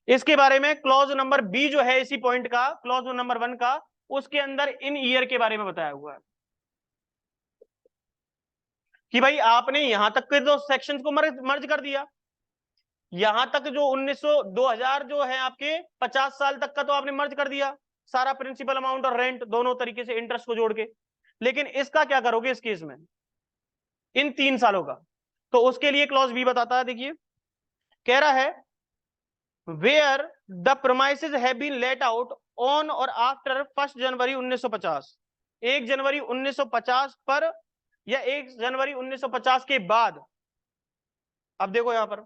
इसके बारे में क्लॉज नंबर बी जो है इसी पॉइंट का, क्लॉज नंबर 1 का, उसके अंदर इन ईयर के बारे में बताया हुआ है कि भाई आपने यहां तक के तो सेक्शंस को मर्ज कर दिया, यहां तक जो 2000 जो है आपके 50 साल तक का तो आपने मर्ज कर दिया, सारा प्रिंसिपल अमाउंट और रेंट दोनों तरीके से इंटरेस्ट को जोड़ के। लेकिन इसका क्या करोगे इस केस में, इन 3 सालों का, तो उसके लिए क्लॉज बी बताता है, देखिए कह रहा है where the promises have been let out on or after 1 जनवरी 1950, 1 जनवरी 1950 पर या 1 जनवरी 1950 के बाद। अब देखो यहां पर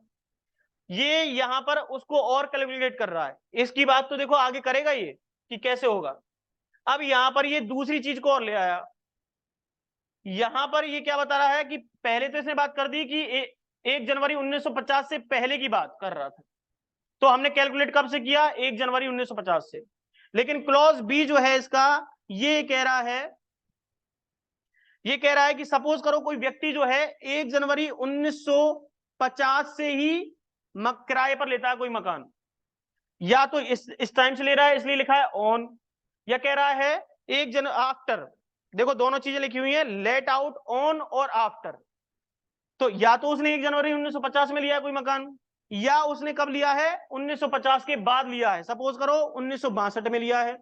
ये यहां पर उसको और कैलकुलेट कर रहा है, इसकी बात तो देखो आगे करेगा ये कि कैसे होगा। अब यहां पर ये दूसरी चीज को और ले आया, यहां पर ये क्या बता रहा है कि पहले तो इसने बात कर दी कि 1 जनवरी 1950 से पहले की बात कर रहा था, तो हमने कैलकुलेट कब से किया? 1 जनवरी 1950 से। लेकिन क्लॉज बी जो है इसका, ये कह रहा है कि सपोज करो कोई व्यक्ति जो है 1 जनवरी 1950 से ही किराए पर लेता है कोई मकान, या तो इस टाइम से ले रहा है इसलिए लिखा है ऑन, या कह रहा है 1 जन आफ्टर। देखो दोनों चीजें लिखी हुई है, late out on or after. तो या तो उसने 1 जनवरी 1950 में लिया है कोई मकान, या उसने कब लिया है? 1950 के बाद लिया है। सपोज करो 1962 में लिया है,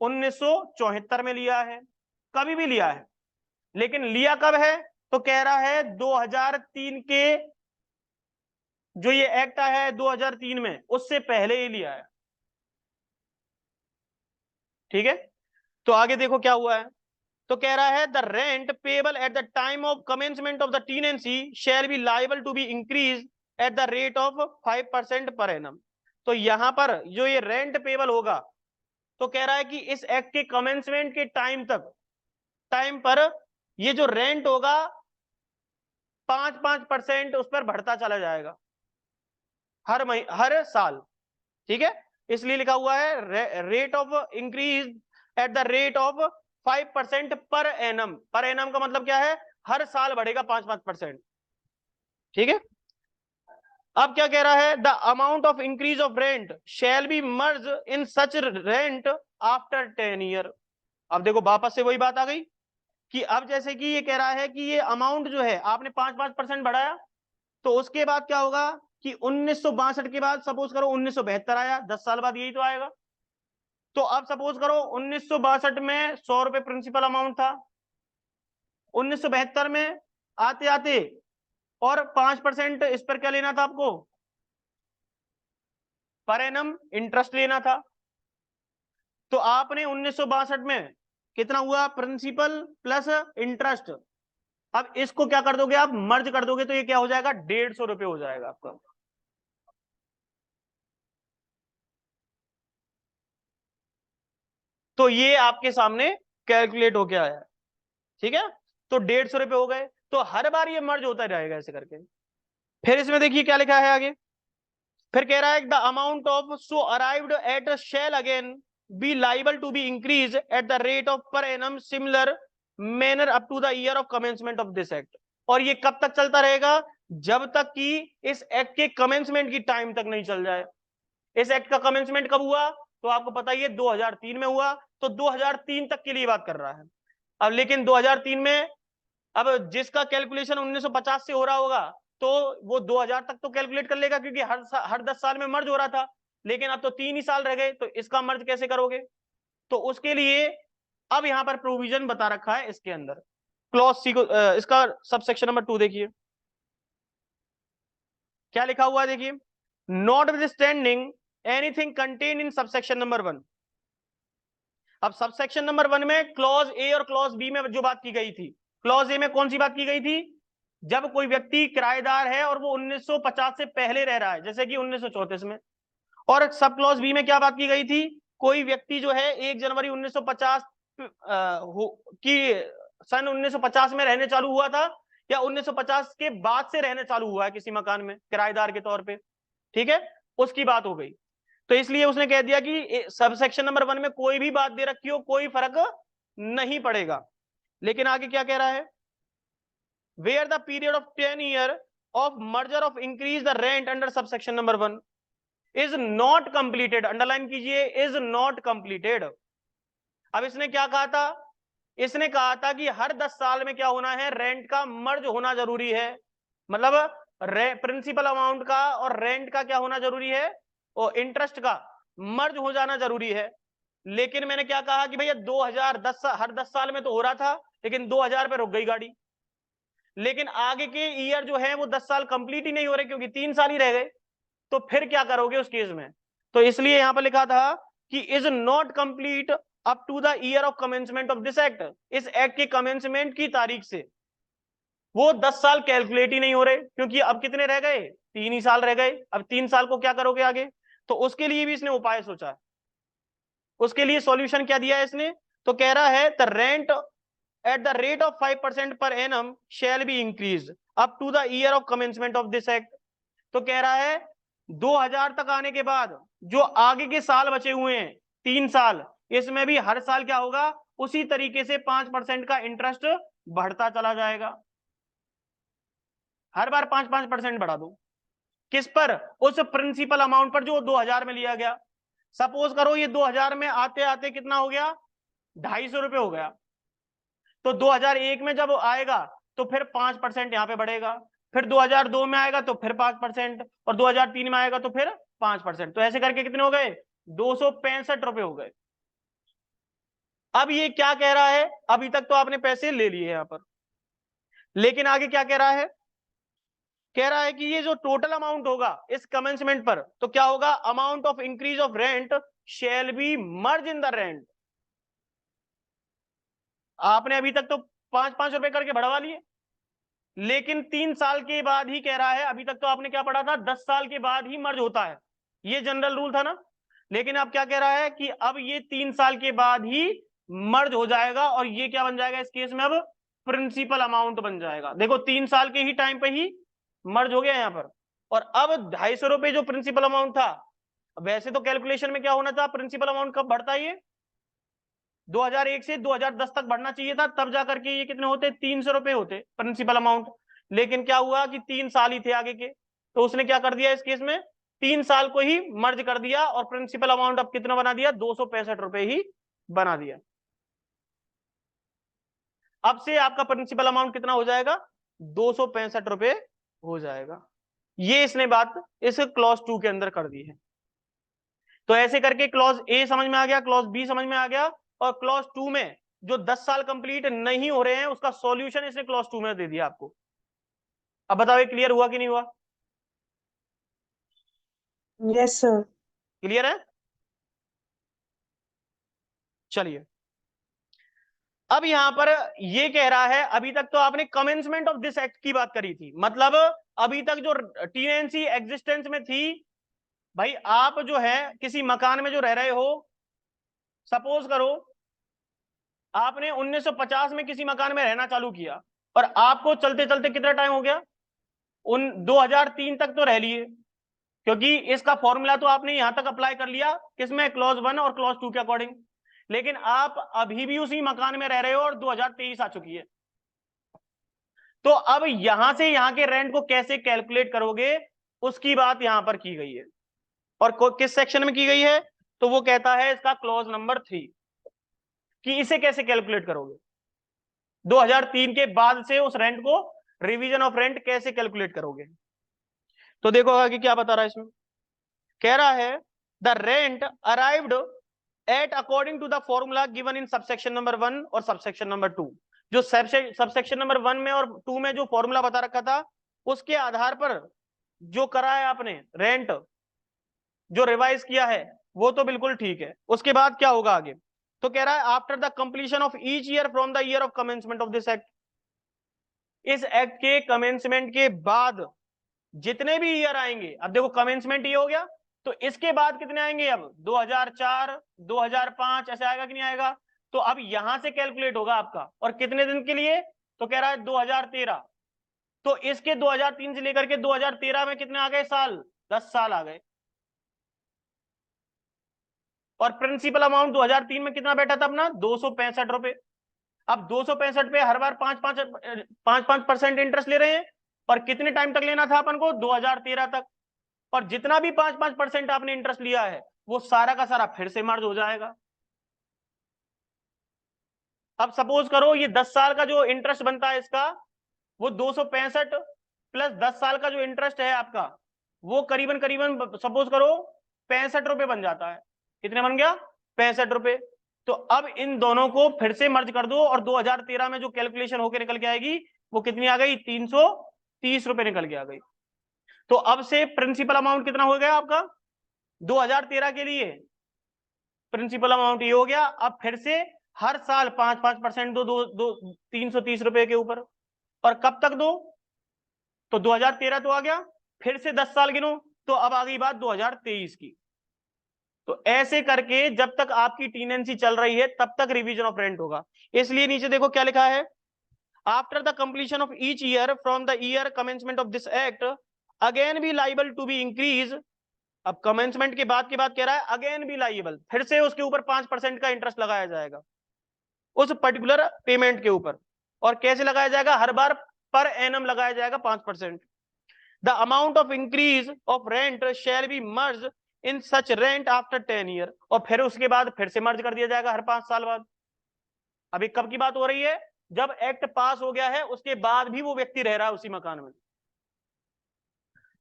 1974 में लिया है, कभी भी लिया है, लेकिन लिया कब है? तो कह रहा है 2003 के जो ये एक्ट आया है 2003 में, उससे पहले ही लिया है। ठीक है, तो आगे देखो क्या हुआ है। तो कह रहा है the rent payable at the time of commencement of the tenancy shall be liable to be increase at the rate of 5% per annum. तो यहां पर जो ये रेंट पेबल होगा, तो कह रहा है कि इस एक्ट के कमेंसमेंट के टाइम पर ये जो रेंट होगा 5% उस पर बढ़ता चला जाएगा हर साल। ठीक है, इसलिए लिखा हुआ है rate of increase at the rate of 5% per annum. Per annum का मतलब क्या है? हर साल बढ़ेगा 5%। ठीक है, अब क्या कह रहा है? The amount of increase of rent shall B merge in such rent after 10 year. अब देखो वापस से वही बात आ गई कि अब जैसे कि ये कह रहा है कि ये अमाउंट जो है आपने 5% बढ़ाया, तो उसके बाद क्या होगा कि 1962 के बाद सपोज करो 1972 आया, 10 साल बाद यही तो आएगा। तो अब सपोज करो 1962 में 100 रुपए प्रिंसिपल अमाउंट था, 1972 में आते आते और 5% इस पर क्या लेना था आपको? पर एनम इंटरेस्ट लेना था। तो आपने 1962 में कितना हुआ? Principal plus interest. अब इसको क्या कर दोगे? आप मर्ज कर दोगे, तो ये क्या हो जाएगा? 150 रुपए हो जाएगा आपका। तो ये आपके सामने कैलकुलेट होके आया है। ठीक है, तो 150 रुपए हो गए। तो हर बार ये मर्ज होता रहेगा ऐसे करके। फिर इसमें देखिए क्या लिखा है आगे। फिर कह रहा है the amount of so arrived at shall again be liable to be increase at the rate of per annum similar manner up to the year of commencement of this act. और ये कब तक चलता रहेगा? जब तक कि इस एक्ट के कमेंसमेंट की टाइम तक नहीं चल जाए। इस एक्ट का कमेंसमेंट कब हुआ? तो आपको पता ही है 2003 में हुआ, तो 2003 तक के लिए बात कर रहा है। अब लेकिन 2003 में अब जिसका कैलकुलेशन 1950 से हो रहा होगा, तो वो 2000 तक तो कैलकुलेट कर लेगा, क्योंकि हर 10 साल में मर्ज हो रहा था। लेकिन अब तो 3 ही साल रह गए, तो इसका मर्ज कैसे करोगे? तो उसके लिए अब यहां पर प्रोविजन बता रखा है इसके अंदर। क्लॉज सी को इसका सबसेक्शन नंबर 2 देखिए क्या लिखा हुआ है। देखिए, not with standing anything contain in subsection number 1। अब सबसेक्शन नंबर 1 में क्लॉज ए और क्लॉज बी में जो बात की गई थी, क्लॉज ए में कौन सी बात की गई थी? जब कोई व्यक्ति किराएदार है और वो 1950 से पहले रह रहा है, जैसे कि 1934 में। और सब क्लॉज बी में क्या बात की गई थी? कोई व्यक्ति जो है 1 जनवरी 1950 की सन 1950 में रहने चालू हुआ था, या 1950 के बाद से रहने चालू हुआ है किसी मकान में किराएदार के तौर पे। ठीक है, उसकी बात हो गई। तो इसलिए उसने कह दिया कि सबसेक्शन नंबर 1 में कोई भी बात दे रखी हो कोई फर्क नहीं पड़ेगा। लेकिन आगे क्या कह रहा है? where the period of 10 year of merger of increase the rent under subsection number 1 is not completed। Underline कीजिए, is not completed। अब इसने क्या कहा था? इसने कहा था कि हर 10 साल में क्या होना है? रेंट का मर्ज होना जरूरी है। मतलब प्रिंसिपल अमाउंट का और रेंट का क्या होना जरूरी है? और इंटरेस्ट का मर्ज हो जाना जरूरी है। लेकिन मैंने क्या कहा कि भैया 2010 हर 10 साल में तो हो रहा था, लेकिन 2000 पे रुक गई गाड़ी। लेकिन आगे के ईयर जो है वो 10 साल कंप्लीट ही नहीं हो रहे, क्योंकि 3 साल ही रह गए। तो फिर क्या करोगे उस केस में? तो इसलिए यहां पर लिखा था कि is not complete up to the year of commencement of this act. इस एक्ट के कमेंसमेंट की तारीख से वो 10 साल कैलकुलेट ही नहीं हो रहे, क्योंकि अब कितने रह गए? 3 ही साल रह गए। अब 3 साल को क्या करोगे आगे? तो उसके लिए भी इसने उपाय सोचा है। उसके लिए सॉल्यूशन क्या दिया है इसने? तो कह रहा है the rent at the rate of 5% per annum shall be increase up to the year of commencement of this act. तो कह रहा है 2000 तक आने के बाद जो आगे के साल बचे हुए हैं 3 साल, इसमें भी हर साल क्या होगा, उसी तरीके से 5% का इंटरेस्ट बढ़ता चला जाएगा। हर बार 5-5% बढ़ा दो। किस पर? उस प्रिंसिपल अमाउंट पर जो 2000 में लिया गया। सपोज करो ये 2000 में आते आते कितना हो गया, 250 रुपए हो गया। तो 2001 में जब आएगा तो फिर 5% यहां पे बढ़ेगा, फिर 2002 में आएगा तो फिर 5%, और 2003 में आएगा तो फिर 5%। तो ऐसे करके कितने हो गए, 265 रुपए हो गए। अब ये क्या कह रहा है, अभी तक तो आपने पैसे ले लिए यहां पर, लेकिन आगे क्या कह रहा है, कह रहा है कि ये जो टोटल अमाउंट होगा इस कमेंसमेंट पर, तो क्या होगा, amount of increase of rent shall B merge in the rent. आपने अभी तक तो 5-5 रुपए करके बढ़वा लिए, लेकिन 3 साल के बाद ही कह रहा है, अभी तक तो आपने क्या पढ़ा था, 10 साल के बाद ही मर्ज होता है, ये जनरल रूल था ना। लेकिन अब क्या कह रहा है कि अब ये 3 साल के बाद ही मर्ज हो जाएगा, और ये क्या बन जाएगा इस केस में, अब प्रिंसिपल अमाउंट बन जाएगा। देखो 3 साल के ही टाइम पे ही मर्ज हो गया यहाँ पर। और अब 250 रुपए जो प्रिंसिपल अमाउंट था, वैसे तो कैलकुलेशन में क्या होना था, प्रिंसिपल अमाउंट कब बढ़ता है, ये 2001 से 2010 तक बढ़ना चाहिए था, तब जाकर के ये कितने होते, 300 रुपए होते प्रिंसिपल अमाउंट। लेकिन क्या हुआ कि 3 साल ही थे आगे के, तो उसने क्या कर दिया इस केस में, 3 साल को ही मर्ज कर दिया, और प्रिंसिपल अमाउंट अब कितना बना दिया, 265 रुपए ही बना दिया। अब से आपका प्रिंसिपल अमाउंट कितना हो जाएगा, 265 रुपए हो जाएगा। ये इसने बात इस क्लॉज 2 के अंदर कर दी है। तो ऐसे करके क्लॉज ए समझ में आ गया, क्लॉज बी समझ में आ गया, और क्लॉज 2 में जो 10 साल कंप्लीट नहीं हो रहे हैं उसका सॉल्यूशन इसने क्लॉज 2 में दे दिया आपको। अब बताओ ये क्लियर हुआ कि नहीं हुआ? Yes sir. क्लियर है? चलिए, अब यहां पर ये कह रहा है, अभी तक तो आपने कमेंसमेंट ऑफ दिस एक्ट की बात करी थी, मतलब अभी तक जो टीएनसी एग्जिस्टेंस में थी, भाई आप जो है किसी मकान में जो रह रहे हो, सपोज करो आपने 1950 में किसी मकान में रहना चालू किया, और आपको चलते चलते कितना टाइम हो गया, उन 2003 तक तो रह लिए, क्योंकि इसका फॉर्मूला तो आपने यहां तक अप्लाई कर लिया किसमें, क्लॉज 1 और क्लॉज 2 के अकॉर्डिंग। लेकिन आप अभी भी उसी मकान में रह रहे हो और 2023 आ चुकी है। तो अब यहां से यहां के रेंट को कैसे कैलकुलेट करोगे, उसकी बात यहां पर की गई है। और किस सेक्शन में की गई है, तो वो कहता है इसका क्लॉज नंबर 3, कि इसे कैसे कैलकुलेट करोगे, 2003 के बाद से उस रेंट को, रिवीजन ऑफ रेंट कैसे कैलकुलेट करोगे। तो देखो आगे क्या बता रहा है इसमें, कह रहा है the rent arrived at according to the formula given in subsection number 1 और सबसेक्शन नंबर 2। जो सबसेक्शन नंबर 1 में और 2 में जो फॉर्मूला बता रखा था, उसके आधार पर जो करा है आपने रेंट, जो रिवाइज किया है, वो तो बिल्कुल ठीक है। उसके बाद क्या होगा आगे, तो कह रहा है after the completion of each year from the year of commencement of this act, इस एक्ट के कमेंसमेंट के बाद जितने भी ईयर आएंगे, अब देखो कमेंसमेंट ये हो गया, तो इसके बाद कितने आएंगे, अब 2004 2005 ऐसे आएगा कि नहीं आएगा। तो अब यहां से कैलकुलेट होगा आपका, और कितने दिन के लिए, तो कह रहा है 2013। तो इसके 2003 से लेकर के 2013 में कितने आ गए साल, 10 साल आ गए। और प्रिंसिपल अमाउंट 2003 में कितना बैठा था अपना, 265 रुपए। अब 265 पे हर बार 5-5% इंटरेस्ट ले रहे हैं, और कितने टाइम तक लेना था अपन को, 2013 तक। और जितना भी 5-5% आपने इंटरेस्ट लिया है, वो सारा का सारा फिर से मर्ज हो जाएगा। अब सपोज करो ये 10 साल का जो इंटरेस्ट बनता है इसका, वो 265 प्लस 10 साल का जो इंटरेस्ट है आपका, वो करीबन करीबन सपोज करो 65 रुपए बन जाता है। कितने बन गया, 65 रुपए। तो अब इन दोनों को फिर से मर्ज कर दो, और 2013 में जो कैलकुलेशन होकर निकल के आएगी, वो कितनी आ गई, 330 रुपए निकल के आ गई। तो अब से प्रिंसिपल अमाउंट कितना हो गया आपका, 2013 के लिए प्रिंसिपल अमाउंट ये हो गया। अब फिर से हर साल 5-5% दो 330 रुपए के ऊपर। और कब तक दो, तो 2013 तो आ गया, फिर से 10 साल गिनो, तो अब आ गई बात 2023 की। तो ऐसे करके जब तक आपकी टीनेंसी चल रही है तब तक रिवीजन ऑफ रेंट होगा। इसलिए नीचे देखो क्या लिखा है, after the completion of each year from the year commencement of this act again be liable to be increase. अब कमेंसमेंट के बाद कह रहा है अगेन बी लाइबल, फिर से उसके ऊपर 5% का इंटरेस्ट लगाया जाएगा उस पर्टिकुलर पेमेंट के ऊपर। और कैसे लगाया जाएगा, हर बार पर एनम लगाया जाएगा 5%। The amount of increase of rent shall B merge in such rent after 10 year, और फिर उसके बाद फिर से मर्ज कर दिया जाएगा हर 5 साल बाद। अभी कब की बात हो रही है, जब एक्ट पास हो गया है उसके बाद भी वो व्यक्ति रह रहा है उसी मकान में।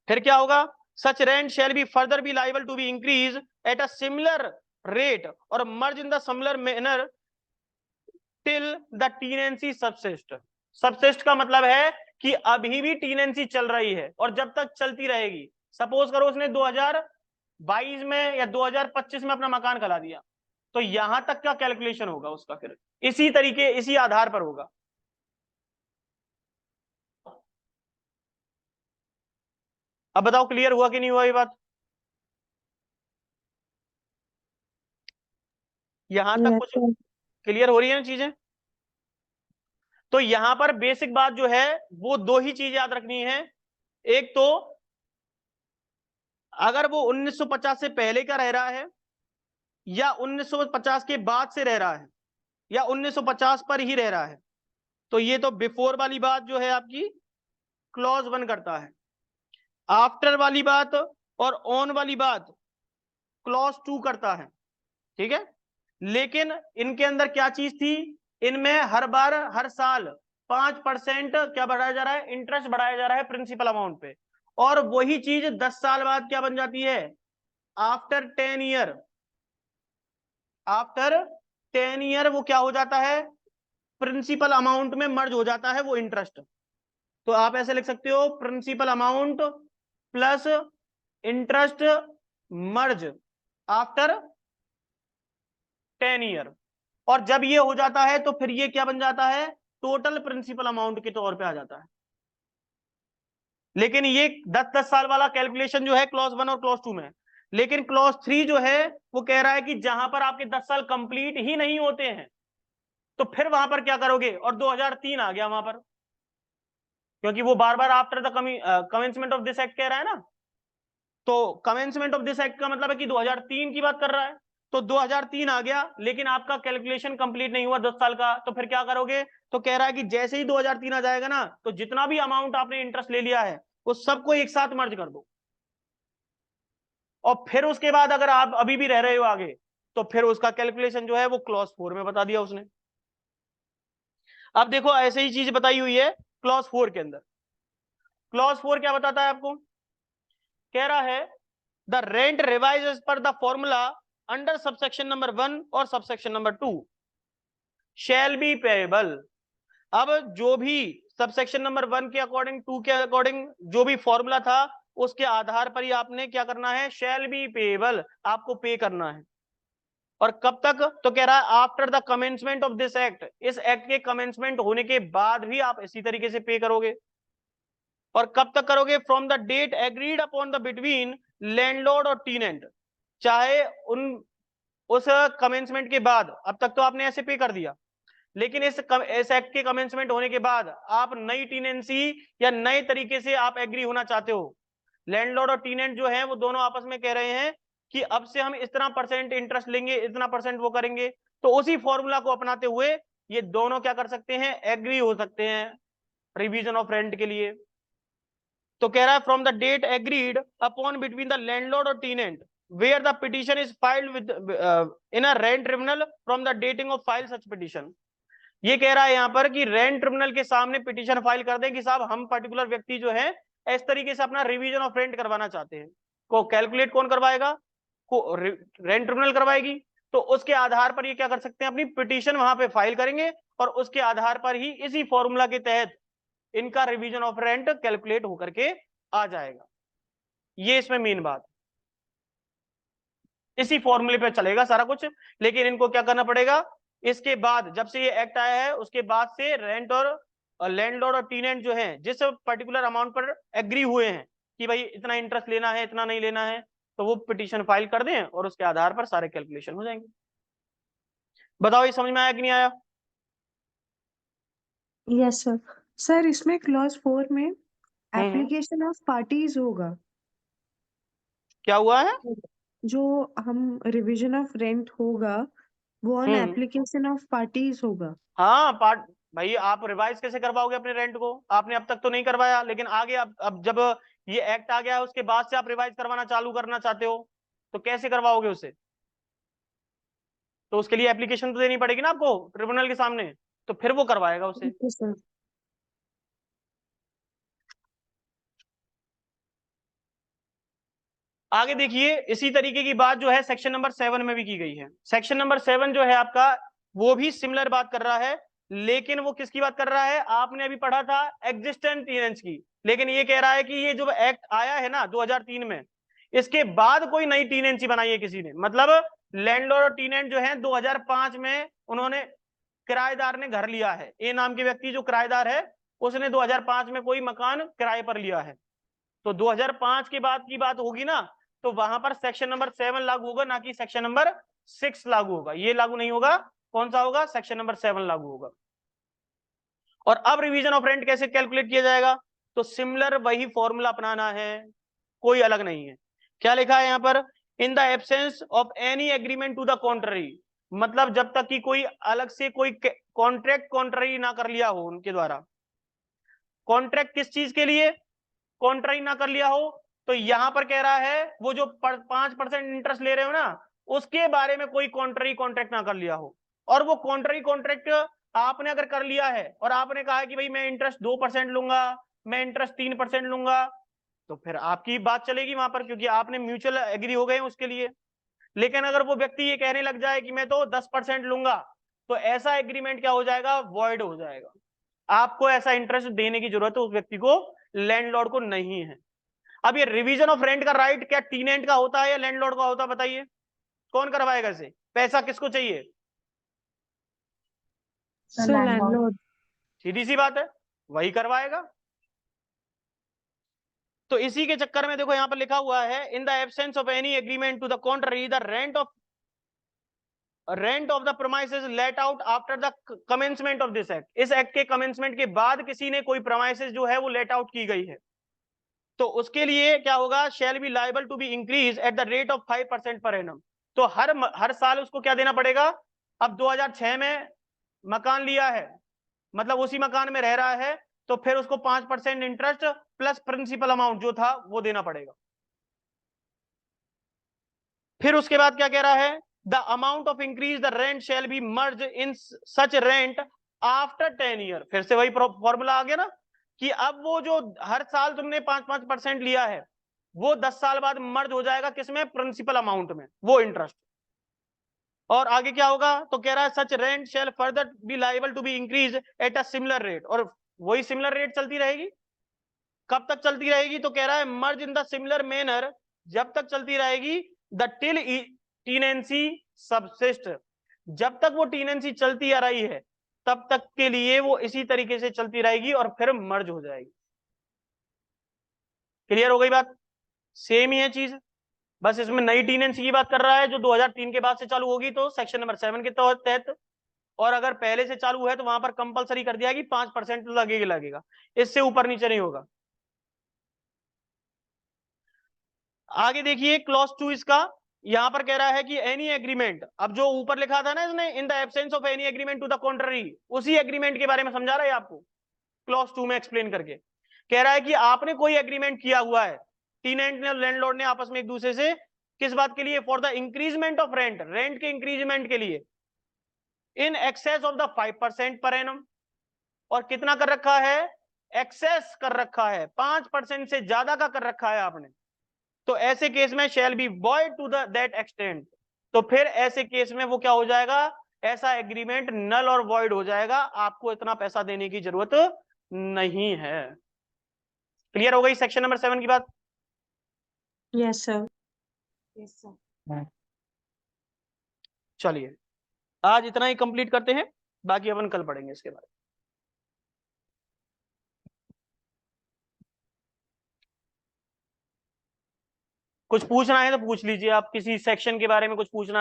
फिर क्या होगा, such rent shall be further be liable to be increase at a similar rate और merge in the similar manner till the tenancy subsist. Subsist का मतलब है कि अभी भी टीनेंसी चल रही है और जब तक चलती रहेगी। सपोज करो उसने 2022 में या 2025 में अपना मकान खला दिया, तो यहां तक का कैलकुलेशन होगा उसका, फिर इसी तरीके इसी आधार पर होगा। अब बताओ क्लियर हुआ कि नहीं हुआ ये बात, यहां तक Yes, कुछ sir. क्लियर हो रही है ना चीजें। तो यहां पर बेसिक बात जो है वो दो ही चीज याद रखनी है। एक तो अगर वो 1950 से पहले का रह रहा है या 1950 के बाद से रह रहा है या 1950 पर ही रह रहा है, तो ये तो बिफोर वाली बात जो है आपकी क्लॉज 1 करता है। आफ्टर वाली बात और ऑन वाली बात क्लॉज 2 करता है। ठीक है, लेकिन इनके अंदर क्या चीज थी, इनमें हर बार हर साल 5% क्या बढ़ाया जा रहा है, इंटरेस्ट बढ़ाया जा रहा है प्रिंसिपल अमाउंट पे। और वही चीज 10 साल बाद क्या बन जाती है, आफ्टर 10 ईयर, आफ्टर 10 ईयर वो क्या हो जाता है, प्रिंसिपल अमाउंट में मर्ज हो जाता है वो इंटरेस्ट। तो आप ऐसे लिख सकते हो, प्रिंसिपल अमाउंट प्लस इंटरेस्ट मर्ज आफ्टर 10 ईयर। और जब ये हो जाता है तो फिर ये क्या बन जाता है, टोटल प्रिंसिपल अमाउंट के तौर पे आ जाता है। लेकिन ये 10-10 साल वाला कैलकुलेशन जो है क्लॉज 1 और क्लॉज 2 में। लेकिन क्लॉज 3 जो है वो कह रहा है कि जहां पर आपके 10 साल कंप्लीट ही नहीं होते हैं तो फिर वहां पर क्या करोगे, और 2003 आ गया वहां पर, क्योंकि वो बार बार after the commencement of this act कह रहा है ना। तो कमेंसमेंट ऑफ दिस एक्ट का मतलब है कि 2003 की बात कर रहा है। तो 2003 आ गया लेकिन आपका कैलकुलेशन कंप्लीट नहीं हुआ 10 साल का, तो फिर क्या करोगे, तो कह रहा है कि जैसे ही 2003 आ जाएगा ना, तो जितना भी अमाउंट आपने इंटरेस्ट ले लिया है वो सबको एक साथ मर्ज कर दो। और फिर उसके बाद अगर आप अभी भी रह रहे हो आगे, तो फिर उसका कैलकुलेशन जो है वो क्लॉज 4 में बता दिया उसने। अब देखो ऐसे ही चीज बताई हुई है क्लॉज 4 के अंदर। क्लॉज 4 क्या बताता है आपको, कह रहा है द रेंट रिवाइज पर the formula under subsection number 1 और subsection number 2 shall be payable. अब जो भी सबसेक्शन नंबर 1 के अकॉर्डिंग 2 के अकॉर्डिंग जो भी फॉर्मूला था उसके आधार पर ही आपने क्या करना है, शैल बी पेएबल, आपको पे करना है। और कब तक, तो कह रहा है after the commencement of this act, इस एक्ट के कमेंसमेंट होने के बाद भी आप इसी तरीके से पे करोगे। और कब तक करोगे, from the date agreed upon the between landlord और टीनेंट, चाहे उन उस कमेंसमेंट के बाद, अब तक तो आपने ऐसे पे कर दिया, लेकिन इस एक्ट के कमेंसमेंट होने के बाद आप नई टीनेंसी या नए तरीके से आप एग्री होना चाहते हो, लैंडलॉर्ड और टीनेंट जो है वो दोनों आपस में कह रहे हैं कि अब से हम इतना परसेंट इंटरेस्ट लेंगे, इतना परसेंट वो करेंगे, तो उसी फॉर्मूला को अपनाते हुए ये दोनों क्या कर सकते हैं, एग्री हो सकते हैं रिवीजन ऑफ रेंट के लिए। तो कह रहा है from the date agreed upon between the landlord और tenant where the petition is filed within a rent tribunal from the dating of file such petition. ये कह रहा है यहां पर कि रेंट ट्रिब्यूनल के सामने पिटिशन फाइल कर दें कि साहब हम पर्टिकुलर व्यक्ति जो है इस तरीके से अपना रिवीजन ऑफ रेंट करवाना चाहते हैं। को कैलकुलेट कौन करवाएगा, को रेंट ट्रिब्यूनल करवाएगी। तो उसके आधार पर ये क्या कर सकते हैं, अपनी पिटिशन वहां पे फाइल करेंगे और उसके आधार पर ही इसी फॉर्मूला के तहत इनका रिवीजन ऑफ रेंट कैलकुलेट होकर के आ जाएगा। ये इसमें मेन बात, इसी फॉर्मूले पे चलेगा सारा कुछ। लेकिन इनको क्या करना पड़ेगा, इसके बाद जब से ये एक्ट आया है उसके बाद से रेंट और लैंडलॉर्ड और टीनेंट जो है जिस पर्टिकुलर अमाउंट पर एग्री हुए हैं कि भाई इतना इंटरेस्ट लेना है इतना नहीं लेना है, तो वो पिटीशन फाइल कर दें और उसके आधार पर सारे कैलकुलेशन हो जाएंगे। बताओ ये समझ में आया कि नहीं आया? Yes sir. सर इसमें क्लॉज 4 में हम्म। एप्लीकेशन ऑफ पार्टीज होगा। क्या हुआ है? जो हम रिवीजन ऑफ रेंट होगा वो on hmm. Application of parties होगा। हाँ पार्ट। भाई आप रिवाइज कैसे करवाओगे अपने रेंट को? आपने अब तक तो नहीं करवाया, लेकिन आगे अब जब ये एक्ट आ गया है उसके बाद से आप रिवाइज करवाना चालू करना चाहते हो, तो कैसे करवाओगे उसे? तो उसके लिए एप्लीकेशन तो देनी पड़ेगी ना आपको ट्रिब्यूनल के सामने, तो फिर वो करवाएगा उसे। Okay sir. आगे देखिए, इसी तरीके की बात जो है सेक्शन नंबर 7 में भी की गई है। सेक्शन नंबर 7 जो है आपका, वो भी सिमिलर बात कर रहा है, लेकिन वो किसकी बात कर रहा है? आपने अभी पढ़ा था एग्जिस्टेंट टीनेंट्स की, लेकिन ये कह रहा है कि ये जो एक्ट आया है ना 2003 में, इसके बाद कोई नई टीनेंसी बनाई है किसी ने। मतलब लैंडलॉर्ड और टीनेंट जो है 2005 में उन्होंने, किराएदार ने घर लिया है, ए नाम के व्यक्ति जो किराएदार है उसने 2005 में कोई मकान किराए पर लिया है, तो 2005 के बाद की बात होगी ना, तो वहां पर सेक्शन नंबर 7 लागू होगा, ना कि सेक्शन नंबर 6 लागू होगा। ये लागू नहीं होगा, कौन सा होगा? सेक्शन नंबर 7 लागू होगा। और अब रिवीजन ऑफ रेंट कैसे कैलकुलेट किया जाएगा? तो सिमिलर वही फॉर्मूला अपनाना है, कोई अलग नहीं है। क्या लिखा है यहाँ पर? In the absence of any agreement to the contrary, मतलब जब तक कि कोई अलग से कोई कॉन्ट्रैक्ट कॉन्ट्ररी ना कर लिया हो उनके द्वारा। कॉन्ट्रैक्ट किस चीज के लिए कॉन्ट्ररी ना कर लिया हो? तो यहां पर कह रहा है वो जो 5% इंटरेस्ट ले रहे हो ना, उसके बारे में कोई कॉन्ट्ररी कॉन्ट्रैक्ट ना कर लिया हो। और वो कॉन्ट्ररी कॉन्ट्रैक्ट आपने अगर कर लिया है और आपने कहा है कि भाई मैं इंटरेस्ट 2% लूंगा, मैं इंटरेस्ट 3% लूंगा, तो फिर आपकी बात चलेगी वहां पर, क्योंकि आपने म्यूचुअल एग्री हो गए उसके लिए। लेकिन अगर वो व्यक्ति ये कहने लग जाए कि मैं तो 10% लूंगा, तो ऐसा एग्रीमेंट क्या हो जाएगा? वॉइड हो जाएगा। आपको ऐसा इंटरेस्ट देने की जरूरत है उस व्यक्ति को, लैंडलॉर्ड को नहीं है। अब ये रिवीजन ऑफ रेंट का राइट क्या टीनेंट का होता है या लैंडलॉर्ड का होता है? बताइए, कौन करवाएगा इसे? पैसा किसको चाहिए? Sir landlord. सीधी सी बात है, वही करवाएगा। तो इसी के चक्कर में देखो यहां पर लिखा हुआ है, in the absence of any agreement to the contrary the rent of the promises let out after the commencement of this act. इस एक्ट के कमेंसमेंट के बाद किसी ने कोई प्रोमाइसेस जो है वो लेट आउट की गई है, तो उसके लिए क्या होगा? Shall be liable to be increase at the rate of 5% per annum. तो हर साल उसको क्या देना पड़ेगा? अब 2006 में मकान लिया है, मतलब उसी मकान में रह रहा है, तो फिर उसको 5% इंटरेस्ट प्लस प्रिंसिपल अमाउंट जो था वो देना पड़ेगा। फिर उसके बाद क्या कह रहा है? The amount of increase the rent shall B merge in such rent after 10 year. फिर से वही फॉर्मूला आ गया ना, कि अब वो जो हर साल तुमने 5-5% लिया है, वो 10 साल बाद मर्ज हो जाएगा किसमें? प्रिंसिपल अमाउंट में, वो इंटरेस्ट। और आगे क्या होगा? तो कह रहा है such rent shall further be liable to be increase at a similar rate. और वही सिमिलर रेट चलती रहेगी। कब तक चलती रहेगी? तो कह रहा है मर्ज इन द सिमिलर मैनर, जब तक चलती रहेगी द टिल टीनेंसी सबसिस्ट। जब तक वो टीनेंसी चलती आ रही है तब तक के लिए वो इसी तरीके से चलती रहेगी और फिर मर्ज हो जाएगी। क्लियर हो गई बात? सेम ही है चीज, बस इसमें नई टीनेंसी की बात कर रहा है जो 2003 के बाद से चालू होगी, तो सेक्शन नंबर 7 के तहत। और अगर पहले से चालू है तो वहां पर कंपलसरी कर दिया कि 5% लगेगा लगेगा, इससे ऊपर नीचे नहीं होगा। आगे देखिए क्लॉज 2 इसका, यहां पर कह रहा है कि एनी एग्रीमेंट, अब जो ऊपर लिखा था ना इसने, in the absence of any agreement to the contrary, उसी एग्रीमेंट के बारे में समझा रहा है आपको क्लॉज 2 में एक्सप्लेन करके। कह रहा है कि आपने कोई एग्रीमेंट किया हुआ है, टीनेंट ने लैंडलॉर्ड ने आपस में एक दूसरे से, किस बात के लिए? For the increment of rent, rent के इंक्रीजमेंट के लिए, in excess of the 5% per annum. और कितना कर रखा है? एक्सेस कर रखा है, 5% से ज्यादा का कर रखा है आपने, तो ऐसे केस में shall be void to the that extent. तो फिर ऐसे केस में वो क्या हो जाएगा? ऐसा एग्रीमेंट नल और वॉइड हो जाएगा, आपको इतना पैसा देने की जरूरत नहीं है। क्लियर हो गई सेक्शन नंबर 7 की बात? Yes sir. Yes sir. चलिए आज इतना ही कंप्लीट करते हैं, बाकी अपन कल पढ़ेंगे इसके बारे में। कुछ पूछना है तो पूछ लीजिए, आप किसी सेक्शन के बारे में कुछ पूछना